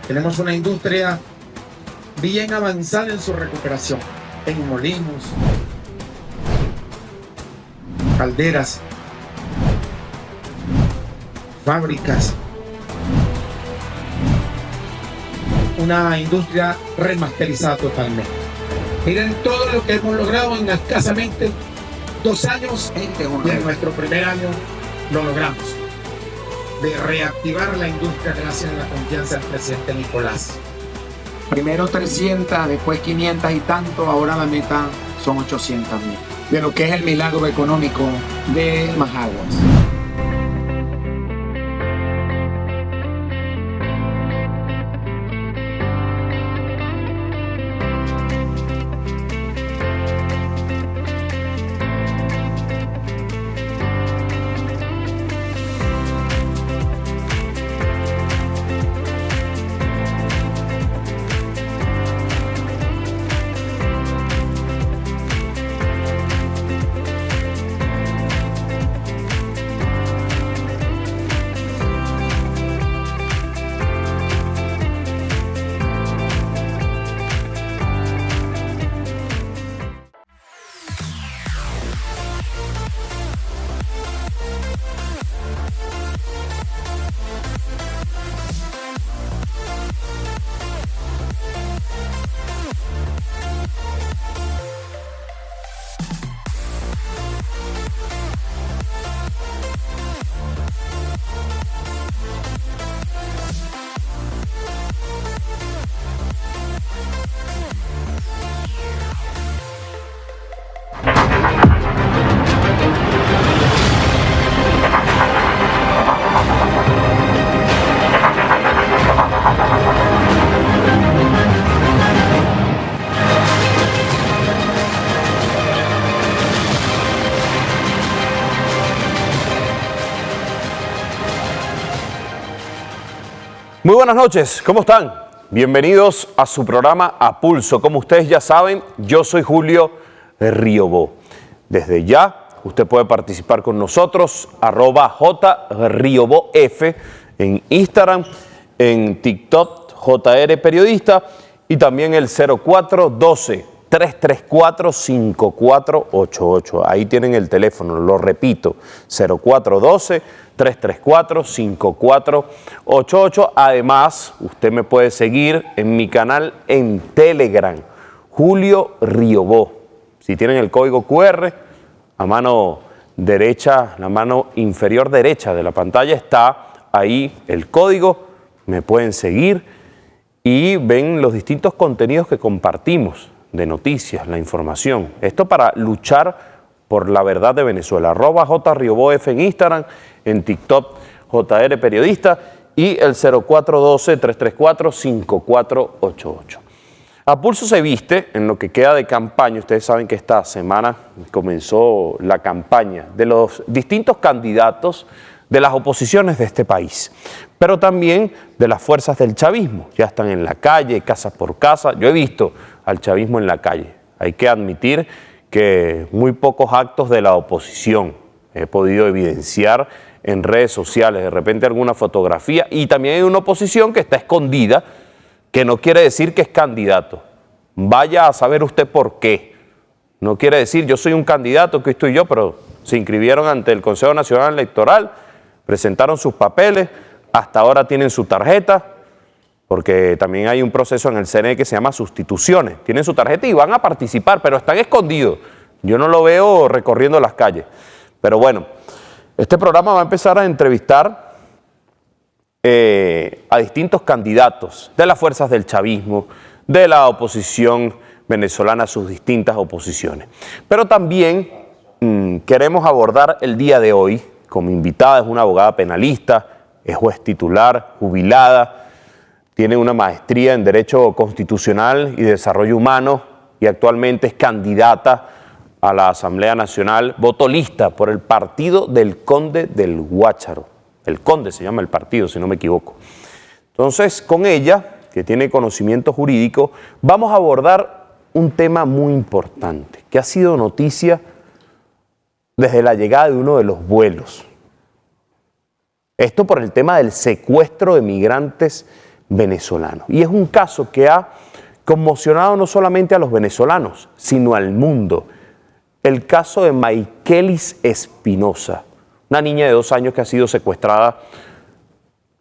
Tenemos una industria bien avanzada en su recuperación, en molinos, calderas, fábricas, una industria remasterizada totalmente. Miren todo lo que hemos logrado en escasamente 2 años, y en nuestro primer año lo logramos, de reactivar la industria gracias a la confianza del presidente Nicolás. Primero 300, después 500 y tanto, ahora la meta son 800.000, de lo que es el milagro económico de Majaguas. Muy buenas noches, ¿cómo están? Bienvenidos a su programa A Pulso. Como ustedes ya saben, yo soy Julio Riobó. Desde ya, usted puede participar con nosotros, @JRiobóF en Instagram, en TikTok, JR Periodista, y también el 0412-334-5488. Ahí tienen el teléfono, lo repito, 0412-334-5488. Además, usted me puede seguir en mi canal en Telegram, Julio Riobó. Si tienen el código QR, a mano derecha, la mano inferior derecha de la pantalla está ahí el código, me pueden seguir y ven los distintos contenidos que compartimos de noticias, la información. Esto para luchar por la verdad de Venezuela. @JRiobóF en Instagram, en TikTok, JR Periodista, y el 0412-334-5488. A Pulso se viste en lo que queda de campaña. Ustedes saben que esta semana comenzó la campaña de los distintos candidatos de las oposiciones de este país, pero también de las fuerzas del chavismo. Ya están en la calle, casa por casa. Yo he visto al chavismo en la calle. Hay que admitir que muy pocos actos de la oposición he podido evidenciar en redes sociales, de repente alguna fotografía, y también hay una oposición que está escondida, que no quiere decir que es candidato. Vaya a saber usted por qué. No quiere decir yo soy un candidato, que estoy yo, pero se inscribieron ante el Consejo Nacional Electoral, presentaron sus papeles, hasta ahora tienen su tarjeta, porque también hay un proceso en el CNE que se llama sustituciones. Tienen su tarjeta y van a participar, pero están escondidos. Yo no lo veo recorriendo las calles. Pero bueno, este programa va a empezar a entrevistar a distintos candidatos de las fuerzas del chavismo, de la oposición venezolana, sus distintas oposiciones. Pero también queremos abordar el día de hoy, como invitada, es una abogada penalista, es juez titular, jubilada, tiene una maestría en Derecho Constitucional y Desarrollo Humano y actualmente es candidata a la Asamblea Nacional, voto lista por el Partido del Conde del Guácharo. El Conde se llama el partido, si no me equivoco. Entonces, con ella, que tiene conocimiento jurídico, vamos a abordar un tema muy importante, que ha sido noticia desde la llegada de uno de los vuelos. Esto por el tema del secuestro de migrantes venezolanos. Y es un caso que ha conmocionado no solamente a los venezolanos, sino al mundo. El caso de Maykelis Espinosa, una niña de 2 años que ha sido secuestrada,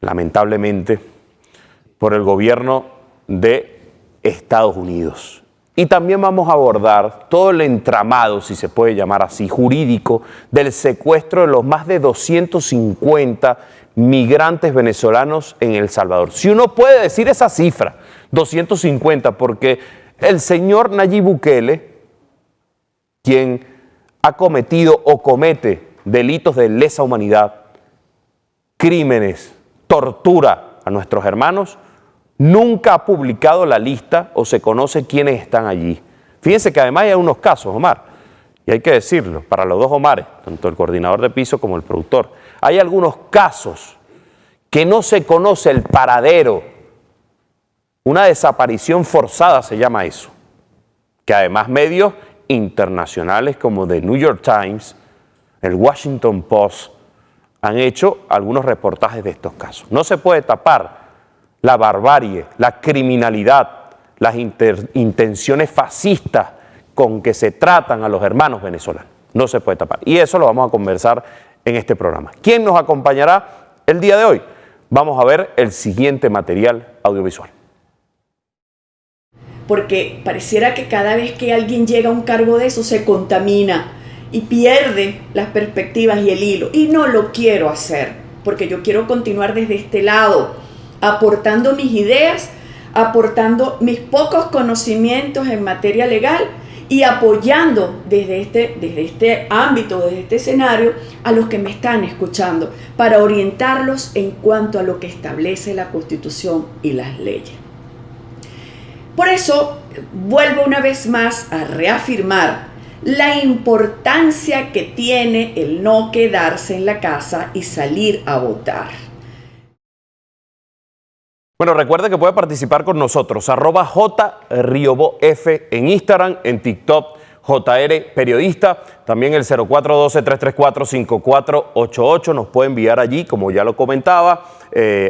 lamentablemente, por el gobierno de Estados Unidos. Y también vamos a abordar todo el entramado, si se puede llamar así, jurídico, del secuestro de los más de 250 migrantes venezolanos en El Salvador. Si uno puede decir esa cifra, 250, porque el señor Nayib Bukele, quien ha cometido o comete delitos de lesa humanidad, crímenes, tortura a nuestros hermanos, nunca ha publicado la lista o se conoce quiénes están allí. Fíjense que además hay unos casos, Omar, y hay que decirlo, para los dos Omares, tanto el coordinador de piso como el productor, hay algunos casos que no se conoce el paradero, una desaparición forzada se llama eso, que además medios internacionales como The New York Times, el Washington Post, han hecho algunos reportajes de estos casos. No se puede tapar la barbarie, la criminalidad, las intenciones fascistas con que se tratan a los hermanos venezolanos. No se puede tapar. Y eso lo vamos a conversar en este programa. ¿Quién nos acompañará el día de hoy? Vamos a ver el siguiente material audiovisual. Porque pareciera que cada vez que alguien llega a un cargo de eso se contamina y pierde las perspectivas y el hilo. Y no lo quiero hacer, porque yo quiero continuar desde este lado, aportando mis ideas, aportando mis pocos conocimientos en materia legal y apoyando desde este ámbito, desde este escenario, a los que me están escuchando, para orientarlos en cuanto a lo que establece la Constitución y las leyes. Por eso, vuelvo una vez más a reafirmar la importancia que tiene el no quedarse en la casa y salir a votar. Bueno, recuerde que puede participar con nosotros, @JRioboF en Instagram, en TikTok, JR Periodista, también el 0412-334-5488, nos puede enviar allí, como ya lo comentaba,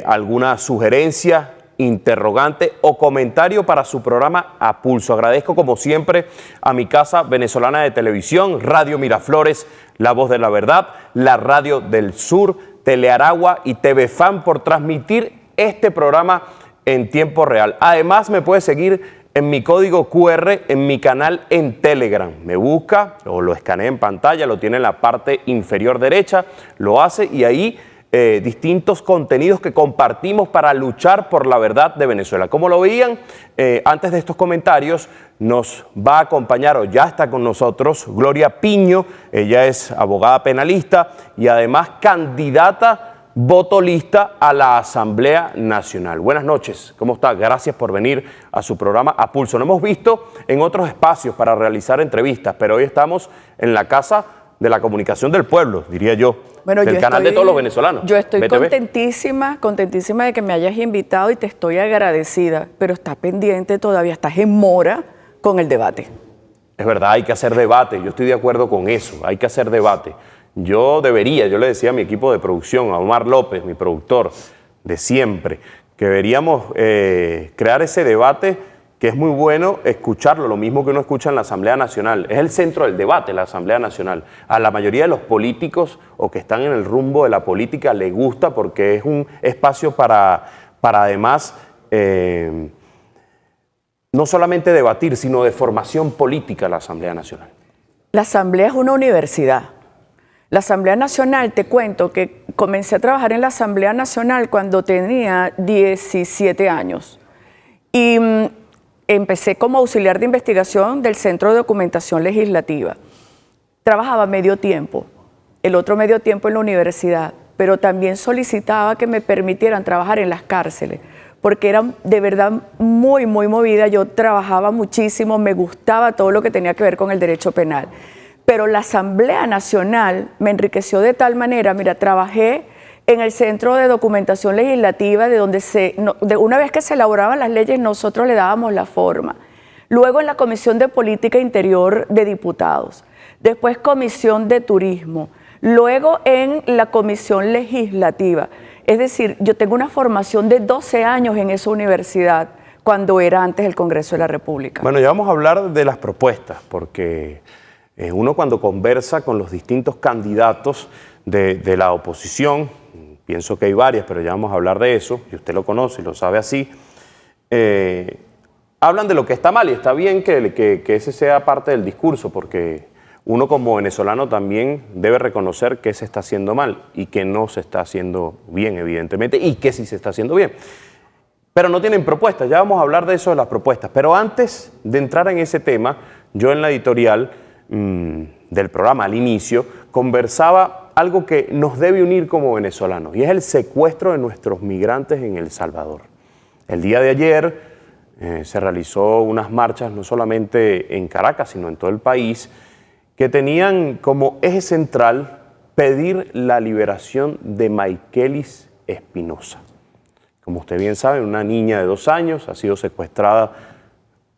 alguna sugerencia, interrogante o comentario para su programa A Pulso. Agradezco como siempre a mi casa venezolana de televisión, Radio Miraflores, La Voz de la Verdad, la Radio del Sur, Telearagua y TV Fan por transmitir este programa en tiempo real. Además me puede seguir en mi código QR en mi canal en Telegram. Me busca o lo escanea en pantalla, lo tiene en la parte inferior derecha, lo hace y ahí distintos contenidos que compartimos para luchar por la verdad de Venezuela. Como lo veían, antes de estos comentarios nos va a acompañar o ya está con nosotros Gloria Piño. Ella es abogada penalista y además candidata votolista a la Asamblea Nacional. Buenas noches, ¿cómo está? Gracias por venir a su programa A Pulso. Nos hemos visto en otros espacios para realizar entrevistas, pero hoy estamos en la Casa de la Comunicación del Pueblo, diría yo, del canal de todos los venezolanos. Yo estoy BTV. contentísima de que me hayas invitado y te estoy agradecida, pero está pendiente todavía, estás en mora con el debate. Es verdad, hay que hacer debate, yo estoy de acuerdo con eso, hay que hacer debate. Yo le decía a mi equipo de producción, a Omar López, mi productor de siempre, que deberíamos crear ese debate que es muy bueno escucharlo, lo mismo que uno escucha en la Asamblea Nacional. Es el centro del debate, la Asamblea Nacional. A la mayoría de los políticos o que están en el rumbo de la política les gusta porque es un espacio para además no solamente debatir, sino de formación política la Asamblea Nacional. La Asamblea es una universidad. La Asamblea Nacional, te cuento que comencé a trabajar en la Asamblea Nacional cuando tenía 17 años. Y empecé como auxiliar de investigación del Centro de Documentación Legislativa. Trabajaba medio tiempo, el otro medio tiempo en la universidad, pero también solicitaba que me permitieran trabajar en las cárceles, porque era de verdad muy movida. Yo trabajaba muchísimo, me gustaba todo lo que tenía que ver con el derecho penal. Pero la Asamblea Nacional me enriqueció de tal manera, mira, trabajé en el Centro de Documentación Legislativa, de donde una vez que se elaboraban las leyes, nosotros le dábamos la forma. Luego en la Comisión de Política Interior de Diputados, después Comisión de Turismo, luego en la Comisión Legislativa. Es decir, yo tengo una formación de 12 años en esa universidad cuando era antes el Congreso de la República. Bueno, ya vamos a hablar de las propuestas, porque uno cuando conversa con los distintos candidatos de la oposición, pienso que hay varias, pero ya vamos a hablar de eso, y usted lo conoce y lo sabe así, hablan de lo que está mal, y está bien que ese sea parte del discurso, porque uno como venezolano también debe reconocer que se está haciendo mal y que no se está haciendo bien, evidentemente, y que sí se está haciendo bien. Pero no tienen propuestas, ya vamos a hablar de eso, de las propuestas. Pero antes de entrar en ese tema, yo en la editorial del programa al inicio conversaba algo que nos debe unir como venezolanos, y es el secuestro de nuestros migrantes en El Salvador. El día de ayer se realizó unas marchas no solamente en Caracas, sino en todo el país, que tenían como eje central pedir la liberación de Maykelis Espinosa. Como usted bien sabe, una niña de 2 años ha sido secuestrada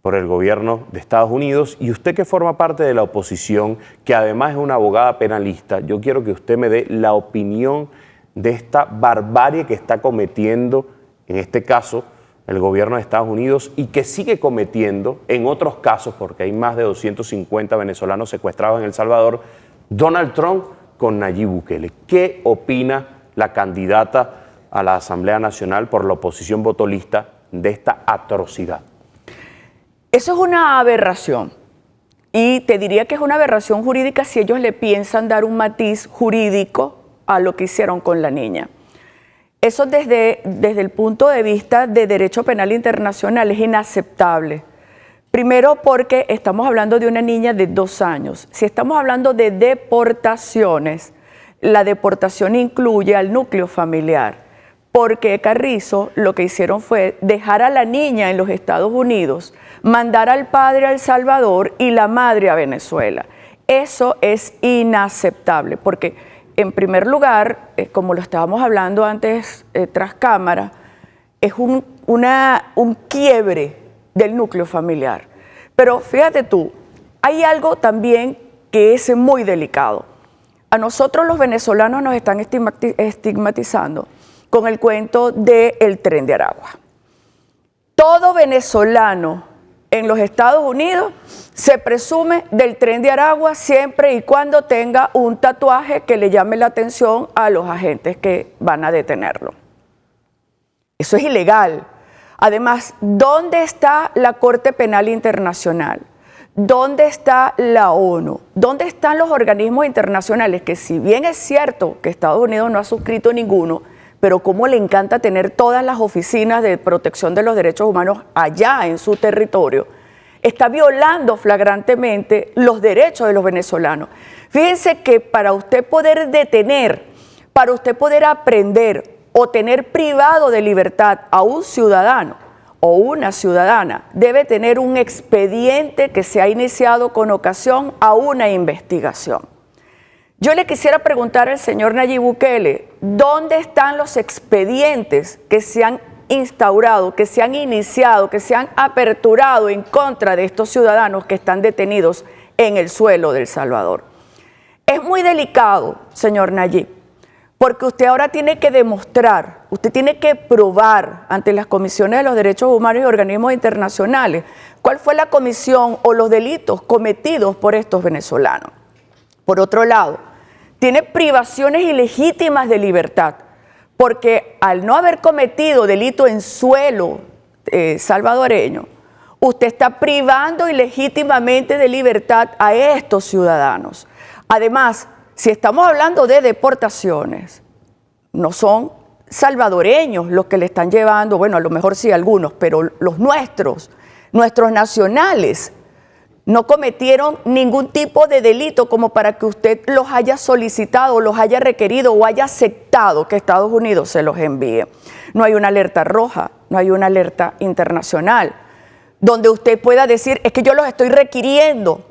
por el gobierno de Estados Unidos, y usted que forma parte de la oposición, que además es una abogada penalista, yo quiero que usted me dé la opinión de esta barbarie que está cometiendo, en este caso, el gobierno de Estados Unidos, y que sigue cometiendo en otros casos, porque hay más de 250 venezolanos secuestrados en El Salvador, Donald Trump con Nayib Bukele. ¿Qué opina la candidata a la Asamblea Nacional por la oposición votolista de esta atrocidad? Eso es una aberración, y te diría que es una aberración jurídica si ellos le piensan dar un matiz jurídico a lo que hicieron con la niña. Eso desde el punto de vista de derecho penal internacional es inaceptable. Primero porque estamos hablando de una niña de 2 años. Si estamos hablando de deportaciones, la deportación incluye al núcleo familiar, porque Carrizo lo que hicieron fue dejar a la niña en los Estados Unidos, mandar al padre a El Salvador y la madre a Venezuela. Eso es inaceptable, porque en primer lugar, como lo estábamos hablando antes tras cámara, es un quiebre del núcleo familiar. Pero fíjate tú, hay algo también que es muy delicado. A nosotros los venezolanos nos están estigmatizando con el cuento del Tren de Aragua. Todo venezolano en los Estados Unidos se presume del Tren de Aragua siempre y cuando tenga un tatuaje que le llame la atención a los agentes que van a detenerlo. Eso es ilegal. Además, ¿dónde está la Corte Penal Internacional? ¿Dónde está la ONU? ¿Dónde están los organismos internacionales? Que si bien es cierto que Estados Unidos no ha suscrito ninguno, pero cómo le encanta tener todas las oficinas de protección de los derechos humanos allá en su territorio, está violando flagrantemente los derechos de los venezolanos. Fíjense que para usted poder detener, para usted poder aprender o tener privado de libertad a un ciudadano o una ciudadana, debe tener un expediente que se ha iniciado con ocasión a una investigación. Yo le quisiera preguntar al señor Nayib Bukele, ¿dónde están los expedientes que se han instaurado, que se han iniciado, que se han aperturado en contra de estos ciudadanos que están detenidos en el suelo de El Salvador? Es muy delicado, señor Nayib, porque usted ahora tiene que demostrar, usted tiene que probar ante las comisiones de los derechos humanos y organismos internacionales cuál fue la comisión o los delitos cometidos por estos venezolanos. Por otro lado, tiene privaciones ilegítimas de libertad, porque al no haber cometido delito en suelo salvadoreño, usted está privando ilegítimamente de libertad a estos ciudadanos. Además, si estamos hablando de deportaciones, no son salvadoreños los que le están llevando, bueno, a lo mejor sí algunos, pero los nuestros nacionales, no cometieron ningún tipo de delito como para que usted los haya solicitado, los haya requerido o haya aceptado que Estados Unidos se los envíe. No hay una alerta roja, no hay una alerta internacional, donde usted pueda decir, es que yo los estoy requiriendo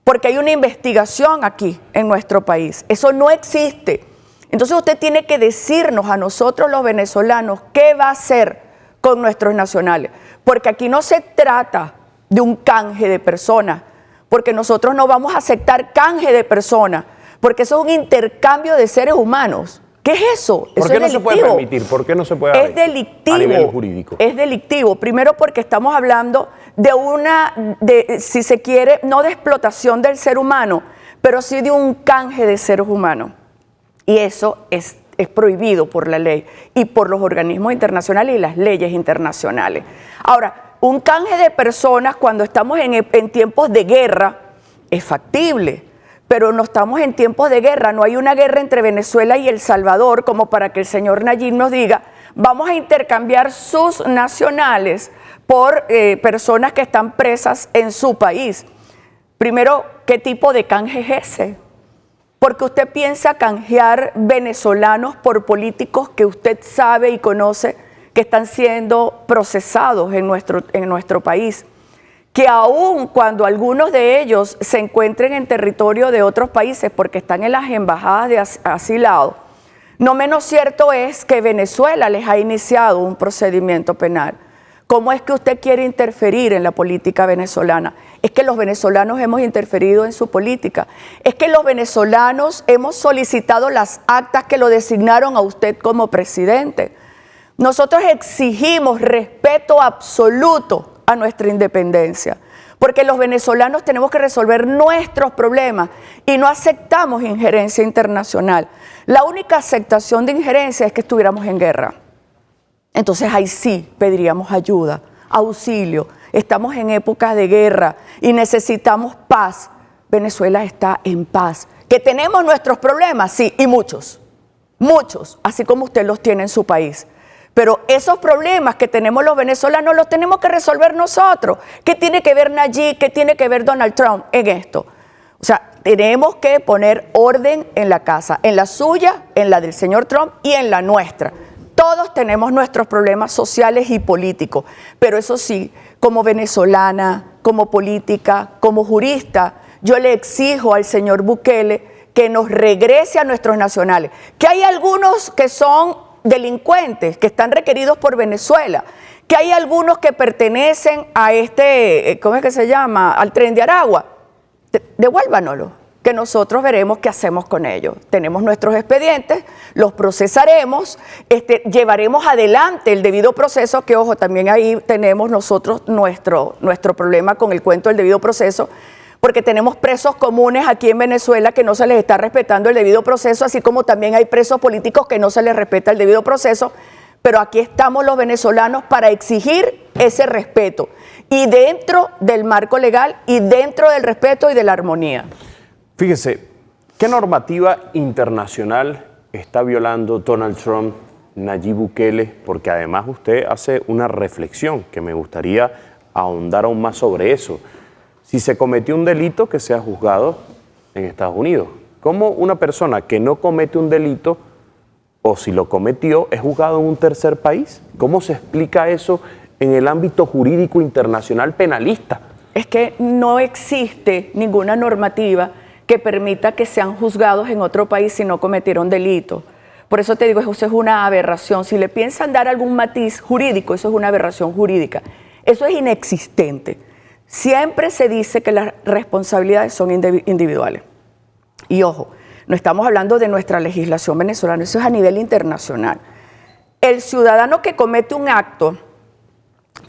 porque hay una investigación aquí en nuestro país. Eso no existe. Entonces usted tiene que decirnos a nosotros los venezolanos qué va a hacer con nuestros nacionales, porque aquí no se trata de un canje de personas, porque nosotros no vamos a aceptar canje de personas, porque eso es un intercambio de seres humanos ¿Qué es eso? ¿Por Eso qué es no se puede delictivo. permitir? ¿Por qué no se puede Es delictivo. a nivel jurídico? Es delictivo. Primero porque estamos hablando si se quiere, no de explotación del ser humano, pero sí de un canje de seres humanos. Y eso es prohibido por la ley y por los organismos internacionales y las leyes internacionales. Ahora, un canje de personas cuando estamos en tiempos de guerra es factible, pero no estamos en tiempos de guerra. No hay una guerra entre Venezuela y El Salvador como para que el señor Nayib nos diga, vamos a intercambiar sus nacionales por personas que están presas en su país. Primero, ¿qué tipo de canje es ese? Porque usted piensa canjear venezolanos por políticos que usted sabe y conoce que están siendo procesados en nuestro país. Que aun cuando algunos de ellos se encuentren en territorio de otros países porque están en las embajadas de asilado, no menos cierto es que Venezuela les ha iniciado un procedimiento penal. ¿Cómo es que usted quiere interferir en la política venezolana? Es que los venezolanos hemos interferido en su política. Es que los venezolanos hemos solicitado las actas que lo designaron a usted como presidente. Nosotros exigimos respeto absoluto a nuestra independencia, porque los venezolanos tenemos que resolver nuestros problemas y no aceptamos injerencia internacional. La única aceptación de injerencia es que estuviéramos en guerra. Entonces ahí sí pediríamos ayuda, auxilio. Estamos en épocas de guerra y necesitamos paz. Venezuela está en paz. ¿Que tenemos nuestros problemas? Sí, y muchos, así como usted los tiene en su país. Pero esos problemas que tenemos los venezolanos los tenemos que resolver nosotros. ¿Qué tiene que ver Nayib? ¿Qué tiene que ver Donald Trump en esto? O sea, tenemos que poner orden en la casa, en la suya, en la del señor Trump y en la nuestra. Todos tenemos nuestros problemas sociales y políticos, pero eso sí, como venezolana, como política, como jurista, yo le exijo al señor Bukele que nos regrese a nuestros nacionales. Que hay algunos que son delincuentes, que están requeridos por Venezuela, que hay algunos que pertenecen a ¿cómo es que se llama?, al Tren de Aragua. Devuélvanoslo, que nosotros veremos qué hacemos con ellos. Tenemos nuestros expedientes, los procesaremos, llevaremos adelante el debido proceso, que ojo, también ahí tenemos nosotros nuestro problema con el cuento del debido proceso, porque tenemos presos comunes aquí en Venezuela que no se les está respetando el debido proceso, así como también hay presos políticos que no se les respeta el debido proceso, pero aquí estamos los venezolanos para exigir ese respeto, y dentro del marco legal, y dentro del respeto y de la armonía. Fíjese, ¿qué normativa internacional está violando Donald Trump, Nayib Bukele? Porque además usted hace una reflexión que me gustaría ahondar aún más sobre eso. Si se cometió un delito, que sea juzgado en Estados Unidos. ¿Cómo una persona que no comete un delito, o si lo cometió, es juzgado en un tercer país? ¿Cómo se explica eso en el ámbito jurídico internacional penalista? Es que no existe ninguna normativa que permita que sean juzgados en otro país si no cometieron delito. Por eso te digo, eso es una aberración. Si le piensan dar algún matiz jurídico, eso es una aberración jurídica. Eso es inexistente. Siempre se dice que las responsabilidades son individuales. Y ojo, no estamos hablando de nuestra legislación venezolana, eso es a nivel internacional. El ciudadano que comete un acto,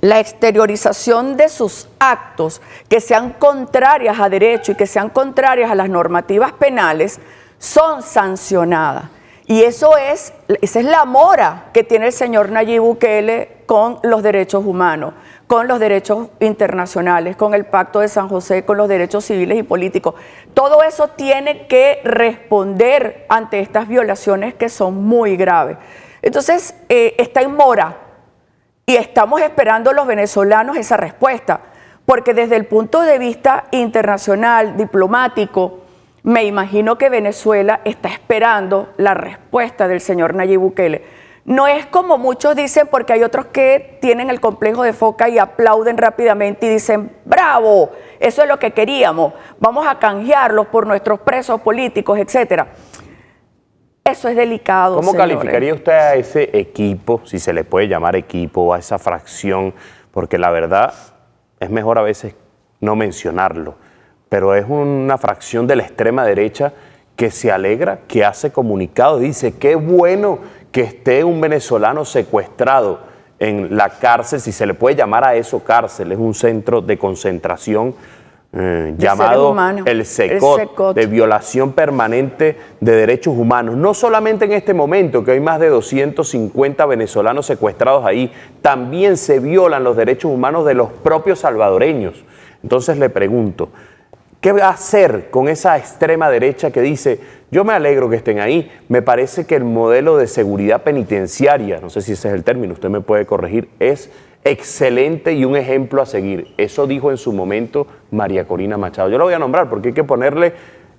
la exteriorización de sus actos que sean contrarias a derecho y que sean contrarias a las normativas penales, son sancionadas. Y esa es la mora que tiene el señor Nayib Bukele con los derechos humanos, con los derechos internacionales, con el Pacto de San José, con los derechos civiles y políticos. Todo eso tiene que responder ante estas violaciones que son muy graves. Entonces, está en mora. Y estamos esperando los venezolanos esa respuesta, porque desde el punto de vista internacional, diplomático, me imagino que Venezuela está esperando la respuesta del señor Nayib Bukele. No es como muchos dicen, porque hay otros que tienen el complejo de foca y aplauden rápidamente y dicen, ¡bravo! Eso es lo que queríamos, vamos a canjearlos por nuestros presos políticos, etcétera. Eso es delicado, ¿Cómo señores. calificaría usted a ese equipo, si se le puede llamar equipo, a esa fracción? Porque la verdad es mejor a veces no mencionarlo, pero es una fracción de la extrema derecha que se alegra, que hace comunicado, dice, qué bueno que esté un venezolano secuestrado en la cárcel, si se le puede llamar a eso cárcel, es un centro de concentración llamado el SECOT, de violación permanente de derechos humanos. No solamente en este momento, que hay más de 250 venezolanos secuestrados ahí, también se violan los derechos humanos de los propios salvadoreños. Entonces le pregunto, ¿qué va a hacer con esa extrema derecha que dice, yo me alegro que estén ahí, me parece que el modelo de seguridad penitenciaria, no sé si ese es el término, usted me puede corregir, es excelente y un ejemplo a seguir? Eso dijo en su momento María Corina Machado. Yo lo voy a nombrar porque hay que ponerle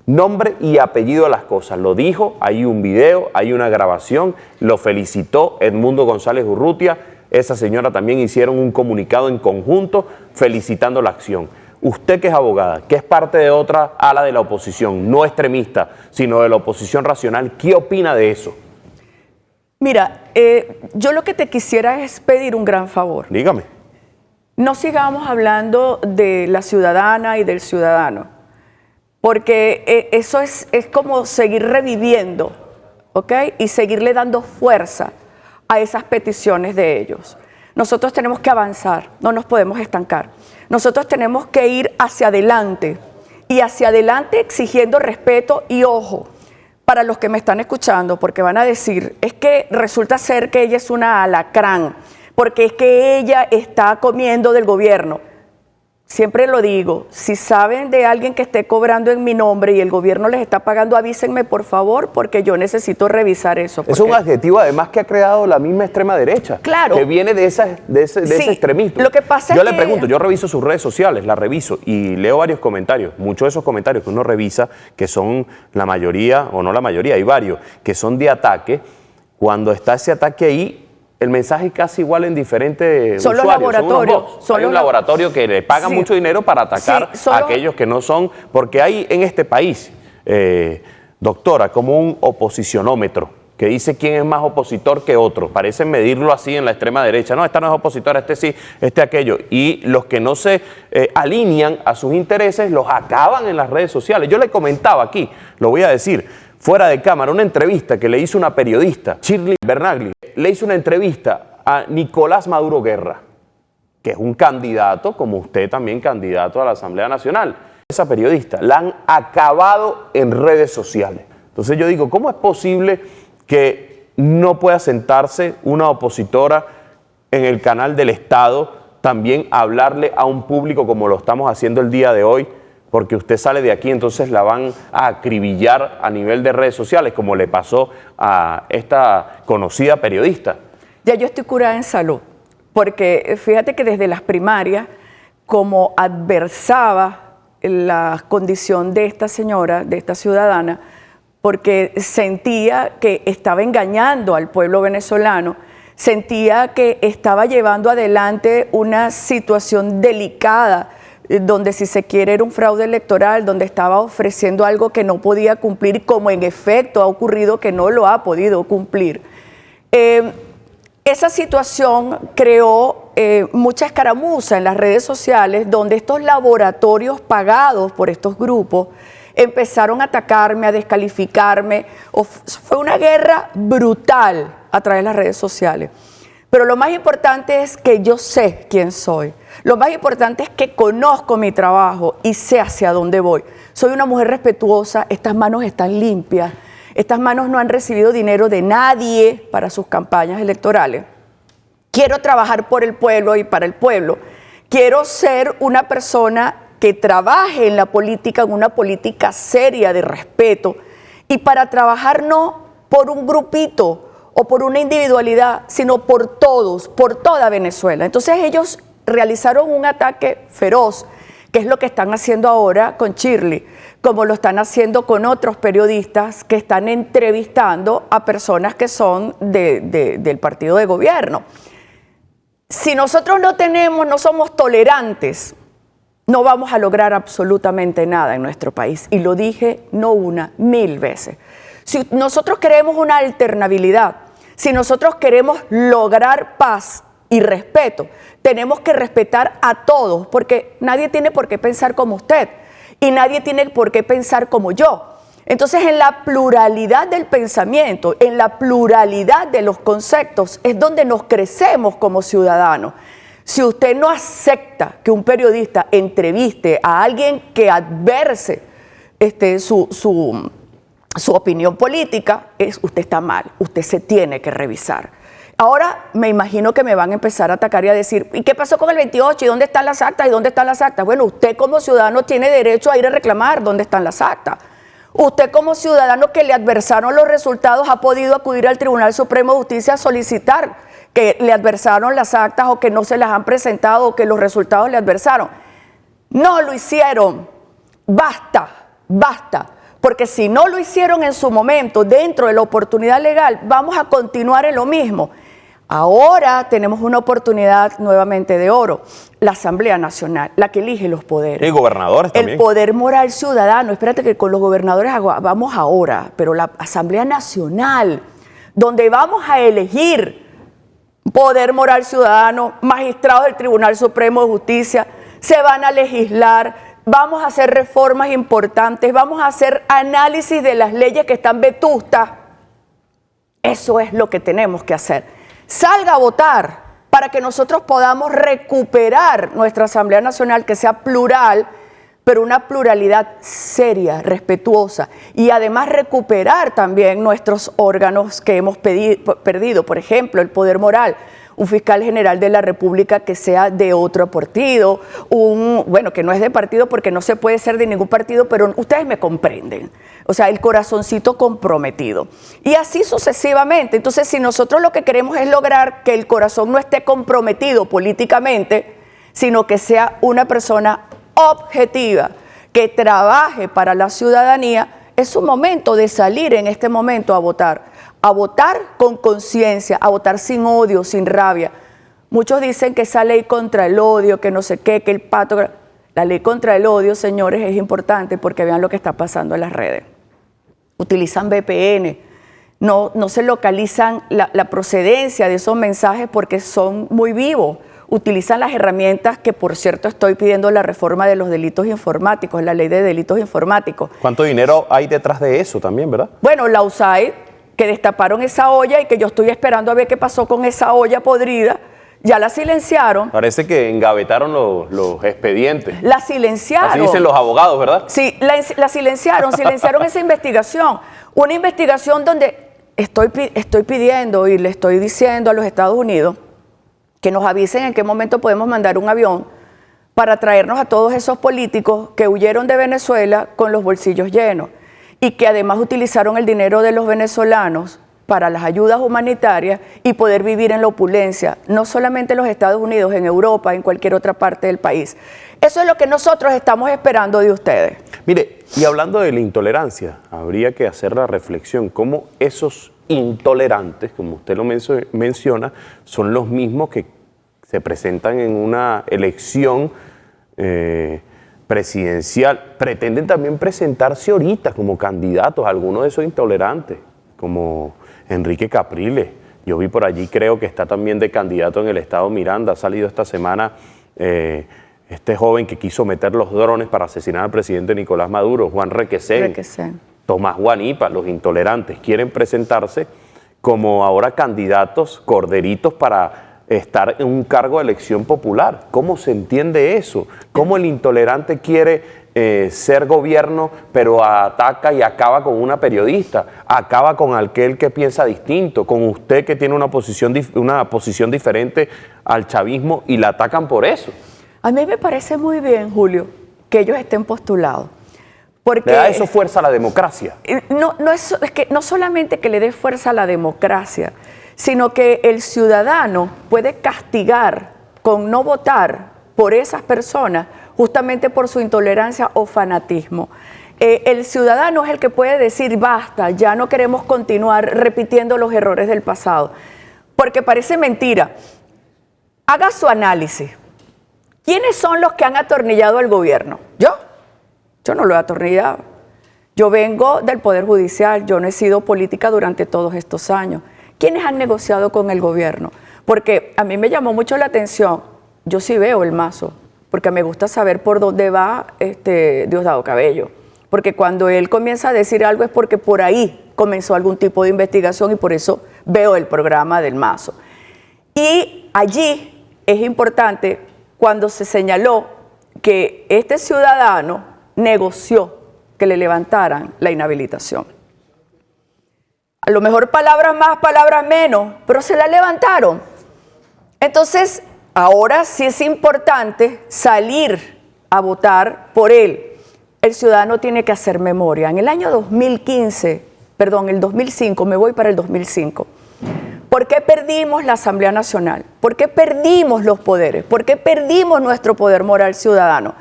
nombre y apellido a las cosas. Lo dijo, hay un video, hay una grabación, lo felicitó Edmundo González Urrutia, esa señora también hicieron un comunicado en conjunto felicitando la acción. Usted que es abogada, que es parte de otra ala de la oposición, no extremista, sino de la oposición racional, ¿qué opina de eso? Mira, yo lo que te quisiera es pedir un gran favor. Dígame. No sigamos hablando de la ciudadana y del ciudadano, porque eso es como seguir reviviendo, ¿ok? Y seguirle dando fuerza a esas peticiones de ellos. Nosotros tenemos que avanzar, no nos podemos estancar. Nosotros tenemos que ir hacia adelante y hacia adelante exigiendo respeto y ojo. Para los que me están escuchando, porque van a decir, es que resulta ser que ella es una alacrán, porque es que ella está comiendo del gobierno. Siempre lo digo, si saben de alguien que esté cobrando en mi nombre y el gobierno les está pagando, avísenme por favor, porque yo necesito revisar eso. Es un adjetivo además que ha creado la misma extrema derecha. Claro. Que viene de ese extremismo. Lo que pasa yo le pregunto, yo reviso sus redes sociales, la reviso y leo varios comentarios. Muchos de esos comentarios que uno revisa, que son la mayoría, o no la mayoría, hay varios, que son de ataque. Cuando está ese ataque ahí, el mensaje es casi igual en diferentes usuarios. Hay un laboratorio que le paga mucho dinero para atacar a aquellos que no son, porque hay en este país, doctora, como un oposicionómetro que dice quién es más opositor que otro. Parecen medirlo así en la extrema derecha. No, esta no es opositora, este sí, este aquello. Y los que no se alinean a sus intereses los acaban en las redes sociales. Yo le comentaba aquí, lo voy a decir, fuera de cámara, una entrevista que le hizo una periodista, Shirley Bernagli, le hizo una entrevista a Nicolás Maduro Guerra, que es un candidato, como usted también candidato a la Asamblea Nacional. Esa periodista la han acabado en redes sociales. Entonces yo digo, ¿cómo es posible que no pueda sentarse una opositora en el canal del Estado también a hablarle a un público como lo estamos haciendo el día de hoy? Porque usted sale de aquí, entonces la van a acribillar a nivel de redes sociales, como le pasó a esta conocida periodista. Ya yo estoy curada en salud, porque fíjate que desde las primarias, como adversaba la condición de esta señora, de esta ciudadana, porque sentía que estaba engañando al pueblo venezolano, sentía que estaba llevando adelante una situación delicada, donde si se quiere era un fraude electoral, donde estaba ofreciendo algo que no podía cumplir, como en efecto ha ocurrido que no lo ha podido cumplir. Esa situación creó mucha escaramuza en las redes sociales, donde estos laboratorios pagados por estos grupos empezaron a atacarme, a descalificarme. Fue una guerra brutal a través de las redes sociales. Pero lo más importante es que yo sé quién soy. Lo más importante es que conozco mi trabajo y sé hacia dónde voy. Soy una mujer respetuosa, estas manos están limpias, estas manos no han recibido dinero de nadie para sus campañas electorales. Quiero trabajar por el pueblo y para el pueblo. Quiero ser una persona que trabaje en la política, en una política seria de respeto, y para trabajar no por un grupito o por una individualidad, sino por todos, por toda Venezuela. Entonces ellos realizaron un ataque feroz, que es lo que están haciendo ahora con Shirley, como lo están haciendo con otros periodistas que están entrevistando a personas que son del partido de gobierno. Si nosotros no somos tolerantes, no vamos a lograr absolutamente nada en nuestro país. Y lo dije no una, 1000 veces. Si nosotros queremos una alternabilidad, si nosotros queremos lograr paz y respeto, tenemos que respetar a todos, porque nadie tiene por qué pensar como usted y nadie tiene por qué pensar como yo. Entonces, en la pluralidad del pensamiento, en la pluralidad de los conceptos, es donde nos crecemos como ciudadanos. Si usted no acepta que un periodista entreviste a alguien que adverse su opinión política, usted está mal, usted se tiene que revisar. Ahora me imagino que me van a empezar a atacar y a decir, ¿y qué pasó con el 28? ¿Y dónde están las actas? ¿Y dónde están las actas? Bueno, usted como ciudadano tiene derecho a ir a reclamar dónde están las actas. Usted como ciudadano que le adversaron los resultados ha podido acudir al Tribunal Supremo de Justicia a solicitar que le adversaron las actas o que no se las han presentado o que los resultados le adversaron. No lo hicieron. Basta, basta. Porque si no lo hicieron en su momento dentro de la oportunidad legal, vamos a continuar en lo mismo. Ahora tenemos una oportunidad nuevamente de oro, la Asamblea Nacional, la que elige los poderes. Y gobernadores también. El poder moral ciudadano, espérate que con los gobernadores vamos ahora, pero la Asamblea Nacional, donde vamos a elegir poder moral ciudadano, magistrados del Tribunal Supremo de Justicia, se van a legislar, vamos a hacer reformas importantes, vamos a hacer análisis de las leyes que están vetustas. Eso es lo que tenemos que hacer. Salga a votar para que nosotros podamos recuperar nuestra Asamblea Nacional, que sea plural, pero una pluralidad seria, respetuosa, y además recuperar también nuestros órganos que hemos perdido, por ejemplo, el poder moral, un fiscal general de la República que sea de otro partido, bueno, que no es de partido porque no se puede ser de ningún partido, pero ustedes me comprenden. O sea, el corazoncito comprometido. Y así sucesivamente. Entonces, si nosotros lo que queremos es lograr que el corazón no esté comprometido políticamente, sino que sea una persona objetiva, que trabaje para la ciudadanía, es su momento de salir en este momento a votar con conciencia, a votar sin odio, sin rabia. Muchos dicen que esa ley contra el odio, que no sé qué, que el pato... La ley contra el odio, señores, es importante porque vean lo que está pasando en las redes. Utilizan VPN, no se localizan la procedencia de esos mensajes porque son muy vivos. Utilizan las herramientas que, por cierto, estoy pidiendo la reforma de los delitos informáticos, la ley de delitos informáticos. ¿Cuánto dinero hay detrás de eso también, verdad? Bueno, la USAID, que destaparon esa olla y que yo estoy esperando a ver qué pasó con esa olla podrida, ya la silenciaron. Parece que engavetaron los expedientes. La silenciaron. Así dicen los abogados, ¿verdad? Sí, la silenciaron esa investigación. Una investigación donde estoy pidiendo y le estoy diciendo a los Estados Unidos que nos avisen en qué momento podemos mandar un avión para traernos a todos esos políticos que huyeron de Venezuela con los bolsillos llenos y que además utilizaron el dinero de los venezolanos para las ayudas humanitarias y poder vivir en la opulencia, no solamente en los Estados Unidos, en Europa, en cualquier otra parte del país. Eso es lo que nosotros estamos esperando de ustedes. Mire, y hablando de la intolerancia, habría que hacer la reflexión cómo esos intolerantes, como usted lo menciona, son los mismos que se presentan en una elección presidencial. Pretenden también presentarse ahorita como candidatos, algunos de esos intolerantes, como Enrique Capriles. Yo vi por allí, creo que está también de candidato en el estado Miranda. Ha salido esta semana este joven que quiso meter los drones para asesinar al presidente Nicolás Maduro, Juan Requesén. Tomás Guanipa. Los intolerantes quieren presentarse como ahora candidatos corderitos para estar en un cargo de elección popular. ¿Cómo se entiende eso? ¿Cómo el intolerante quiere ser gobierno, pero ataca y acaba con una periodista, acaba con aquel que piensa distinto, con usted que tiene una posición diferente al chavismo y la atacan por eso? A mí me parece muy bien, Julio, que ellos estén postulados. Porque ¿le da eso fuerza a la democracia? Es que no solamente que le dé fuerza a la democracia, sino que el ciudadano puede castigar con no votar por esas personas justamente por su intolerancia o fanatismo. El ciudadano es el que puede decir basta, ya no queremos continuar repitiendo los errores del pasado, porque parece mentira. Haga su análisis. ¿Quiénes son los que han atornillado al gobierno? Yo no lo he atornillado. Yo vengo del Poder Judicial, yo no he sido política durante todos estos años. ¿Quiénes han negociado con el gobierno? Porque a mí me llamó mucho la atención, yo sí veo el mazo, porque me gusta saber por dónde va Diosdado Cabello, porque cuando él comienza a decir algo es porque por ahí comenzó algún tipo de investigación y por eso veo el programa del Mazo. Y allí es importante cuando se señaló que este ciudadano negoció que le levantaran la inhabilitación. A lo mejor palabras más, palabras menos, pero se la levantaron. Entonces, ahora sí es importante salir a votar por él. El ciudadano tiene que hacer memoria. En el año 2005, me voy para el 2005. ¿Por qué perdimos la Asamblea Nacional? ¿Por qué perdimos los poderes? ¿Por qué perdimos nuestro poder moral ciudadano?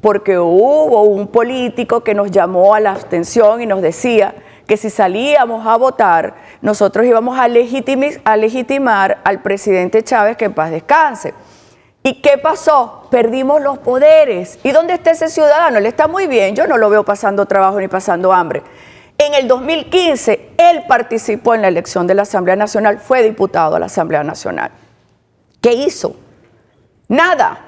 Porque hubo un político que nos llamó a la abstención y nos decía que si salíamos a votar, nosotros íbamos a legitimar al presidente Chávez, que en paz descanse. ¿Y qué pasó? Perdimos los poderes. ¿Y dónde está ese ciudadano? Él está muy bien, yo no lo veo pasando trabajo ni pasando hambre. En el 2015, él participó en la elección de la Asamblea Nacional, fue diputado a la Asamblea Nacional. ¿Qué hizo? Nada.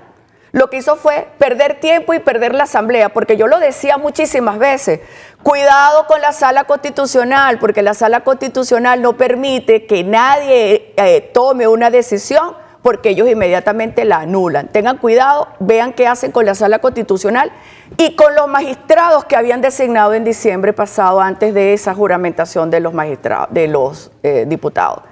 Lo que hizo fue perder tiempo y perder la Asamblea, porque yo lo decía muchísimas veces, cuidado con la Sala Constitucional, porque la Sala Constitucional no permite que nadie tome una decisión, porque ellos inmediatamente la anulan. Tengan cuidado, vean qué hacen con la Sala Constitucional y con los magistrados que habían designado en diciembre pasado antes de esa juramentación de los magistrados, de los diputados.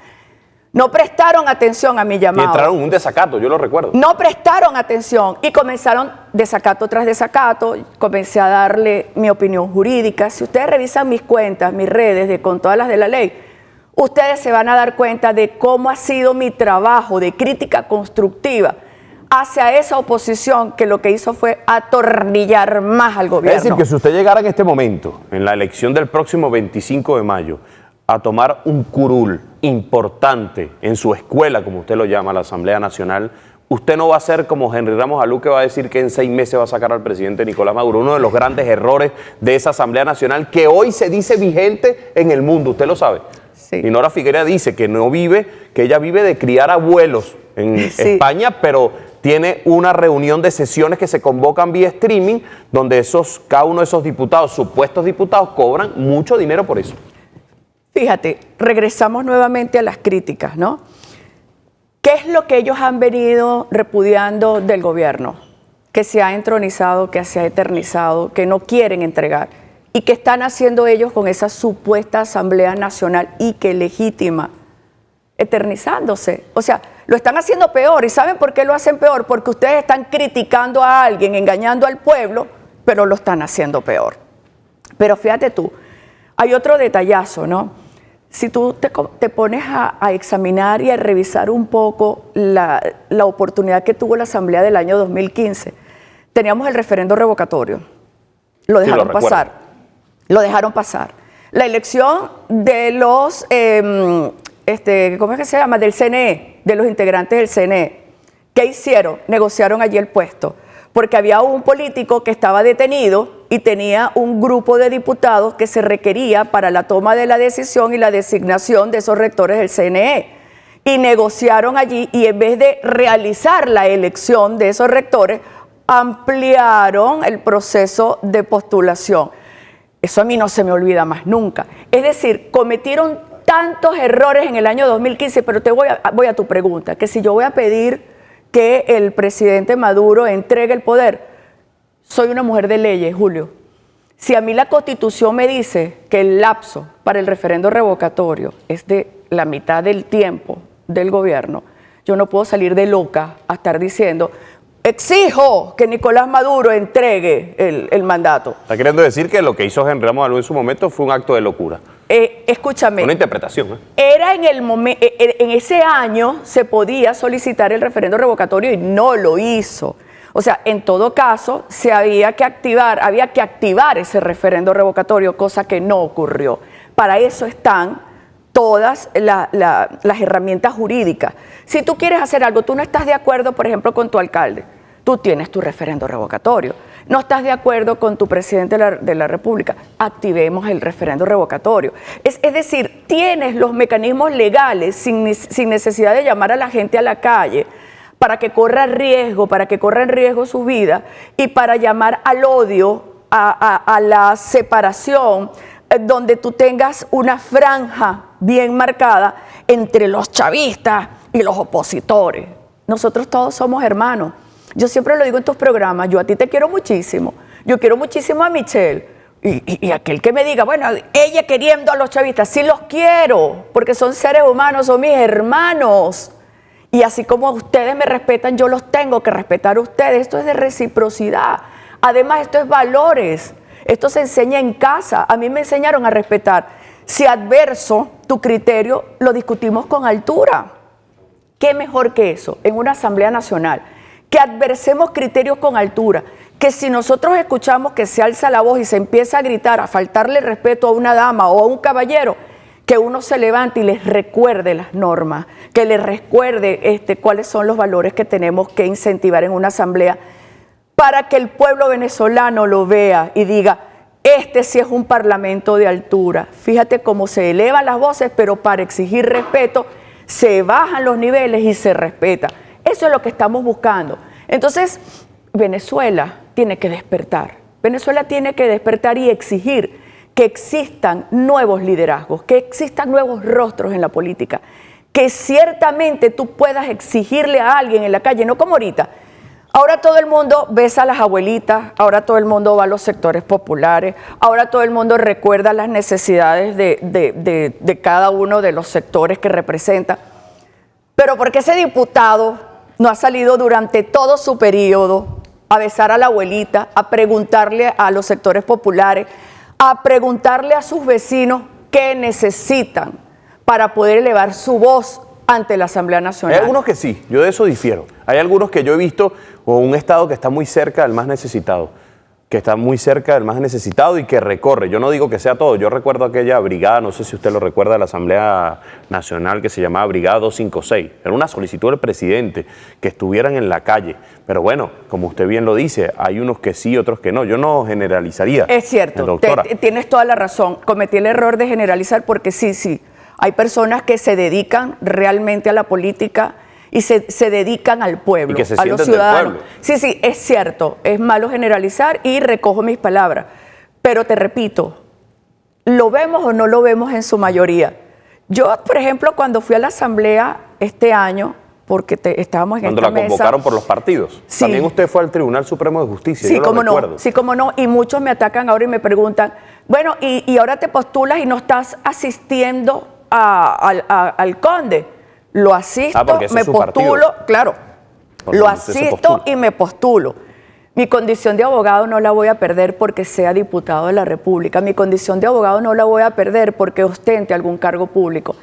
No prestaron atención a mi llamado. Y entraron en un desacato, yo lo recuerdo. No prestaron atención y comenzaron desacato tras desacato. Comencé a darle mi opinión jurídica. Si ustedes revisan mis cuentas, mis redes, con todas las de la ley, ustedes se van a dar cuenta de cómo ha sido mi trabajo de crítica constructiva hacia esa oposición que lo que hizo fue atornillar más al gobierno. Es decir, que si usted llegara en este momento, en la elección del próximo 25 de mayo, a tomar un curul importante en su escuela, como usted lo llama, la Asamblea Nacional, usted no va a ser como Henry Ramos Alú, que va a decir que en 6 meses va a sacar al presidente Nicolás Maduro. Uno de los grandes errores de esa Asamblea Nacional que hoy se dice vigente en el mundo, usted lo sabe. Sí. Y Nora Figueira dice que no vive, que ella vive de criar abuelos en Sí. España, pero tiene una reunión de sesiones que se convocan vía streaming, donde cada uno de esos diputados, supuestos diputados, cobran mucho dinero por eso. Fíjate, regresamos nuevamente a las críticas, ¿no? ¿Qué es lo que ellos han venido repudiando del gobierno? Que se ha entronizado, que se ha eternizado, que no quieren entregar. ¿Y qué están haciendo ellos con esa supuesta Asamblea Nacional y que legítima? Eternizándose. O sea, lo están haciendo peor. ¿Y saben por qué lo hacen peor? Porque ustedes están criticando a alguien, engañando al pueblo, pero lo están haciendo peor. Pero fíjate tú, hay otro detallazo, ¿no? Si tú te pones a examinar y a revisar un poco la oportunidad que tuvo la Asamblea del año 2015, teníamos el referendo revocatorio. Lo dejaron pasar. Lo dejaron pasar. La elección de los, ¿cómo es que se llama? Del CNE, de los integrantes del CNE. ¿Qué hicieron? Negociaron allí el puesto. Porque había un político que estaba detenido y tenía un grupo de diputados que se requería para la toma de la decisión y la designación de esos rectores del CNE. Y negociaron allí y en vez de realizar la elección de esos rectores, ampliaron el proceso de postulación. Eso a mí no se me olvida más nunca. Es decir, cometieron tantos errores en el año 2015, pero voy a tu pregunta, que si yo voy a pedir que el presidente Maduro entregue el poder, soy una mujer de leyes, Julio. Si a mí la Constitución me dice que el lapso para el referendo revocatorio es de la mitad del tiempo del gobierno, yo no puedo salir de loca a estar diciendo, exijo que Nicolás Maduro entregue el mandato. Está queriendo decir que lo que hizo Henry Ramos Alú en su momento fue un acto de locura. Escúchame. Una interpretación. Era en ese año se podía solicitar el referendo revocatorio y no lo hizo. O sea, en todo caso, había que activar ese referendo revocatorio, cosa que no ocurrió. Para eso están todas las herramientas jurídicas. Si tú quieres hacer algo, tú no estás de acuerdo, por ejemplo, con tu alcalde, tú tienes tu referendo revocatorio. No estás de acuerdo con tu presidente de la República, activemos el referendo revocatorio. Es decir, tienes los mecanismos legales sin necesidad de llamar a la gente a la calle para que corra riesgo, para que corra en riesgo su vida y para llamar al odio a la separación, donde tú tengas una franja bien marcada entre los chavistas y los opositores. Nosotros todos somos hermanos. Yo siempre lo digo en tus programas, yo a ti te quiero muchísimo. Yo quiero muchísimo a Michelle. Y aquel que me diga, bueno, ella queriendo a los chavistas, sí los quiero, porque son seres humanos, son mis hermanos. Y así como ustedes me respetan, yo los tengo que respetar a ustedes. Esto es de reciprocidad. Además, esto es valores. Esto se enseña en casa. A mí me enseñaron a respetar. Si adverso tu criterio, lo discutimos con altura. ¿Qué mejor que eso en una Asamblea Nacional? Que adversemos criterios con altura. Que si nosotros escuchamos que se alza la voz y se empieza a gritar, a faltarle respeto a una dama o a un caballero, que uno se levante y les recuerde las normas, que les recuerde cuáles son los valores que tenemos que incentivar en una asamblea, para que el pueblo venezolano lo vea y diga, este sí es un parlamento de altura. Fíjate cómo se elevan las voces, pero para exigir respeto se bajan los niveles y se respeta. Eso es lo que estamos buscando. Entonces, Venezuela tiene que despertar. Venezuela tiene que despertar y exigir que existan nuevos liderazgos, que existan nuevos rostros en la política, que ciertamente tú puedas exigirle a alguien en la calle, no como ahorita. Ahora todo el mundo besa a las abuelitas, ahora todo el mundo va a los sectores populares, ahora todo el mundo recuerda las necesidades de cada uno de los sectores que representa. Pero ¿por qué ese diputado no ha salido durante todo su periodo a besar a la abuelita, a preguntarle a los sectores populares, a preguntarle a sus vecinos qué necesitan para poder elevar su voz ante la Asamblea Nacional? Hay algunos que sí, yo de eso difiero. Hay algunos que yo he visto o un Estado que está muy cerca del más necesitado, y que recorre. Yo no digo que sea todo. Yo recuerdo aquella brigada, no sé si usted lo recuerda, de la Asamblea Nacional, que se llamaba Brigada 256. Era una solicitud del presidente que estuvieran en la calle. Pero bueno, como usted bien lo dice, hay unos que sí, otros que no. Yo no generalizaría. Es cierto, doctora. Tienes toda la razón. Cometí el error de generalizar porque sí. Hay personas que se dedican realmente a la política y se dedican al pueblo, y que se a los sienten ciudadanos. del pueblo. Sí, es cierto, es malo generalizar y recojo mis palabras. Pero te repito, ¿lo vemos o no lo vemos en su mayoría? Yo, por ejemplo, cuando fui a la asamblea este año, porque estábamos en esta mesa... Cuando la convocaron por los partidos. Sí. También usted fue al Tribunal Supremo de Justicia, Sí, yo lo cómo recuerdo. no, sí, cómo no. Y muchos me atacan ahora y me preguntan, bueno, y ahora te postulas y no estás asistiendo al conde. Lo asisto, me postulo, claro, lo asisto y me postulo. Mi condición de abogado no la voy a perder porque sea diputado de la República. Mi condición de abogado no la voy a perder porque ostente algún cargo público.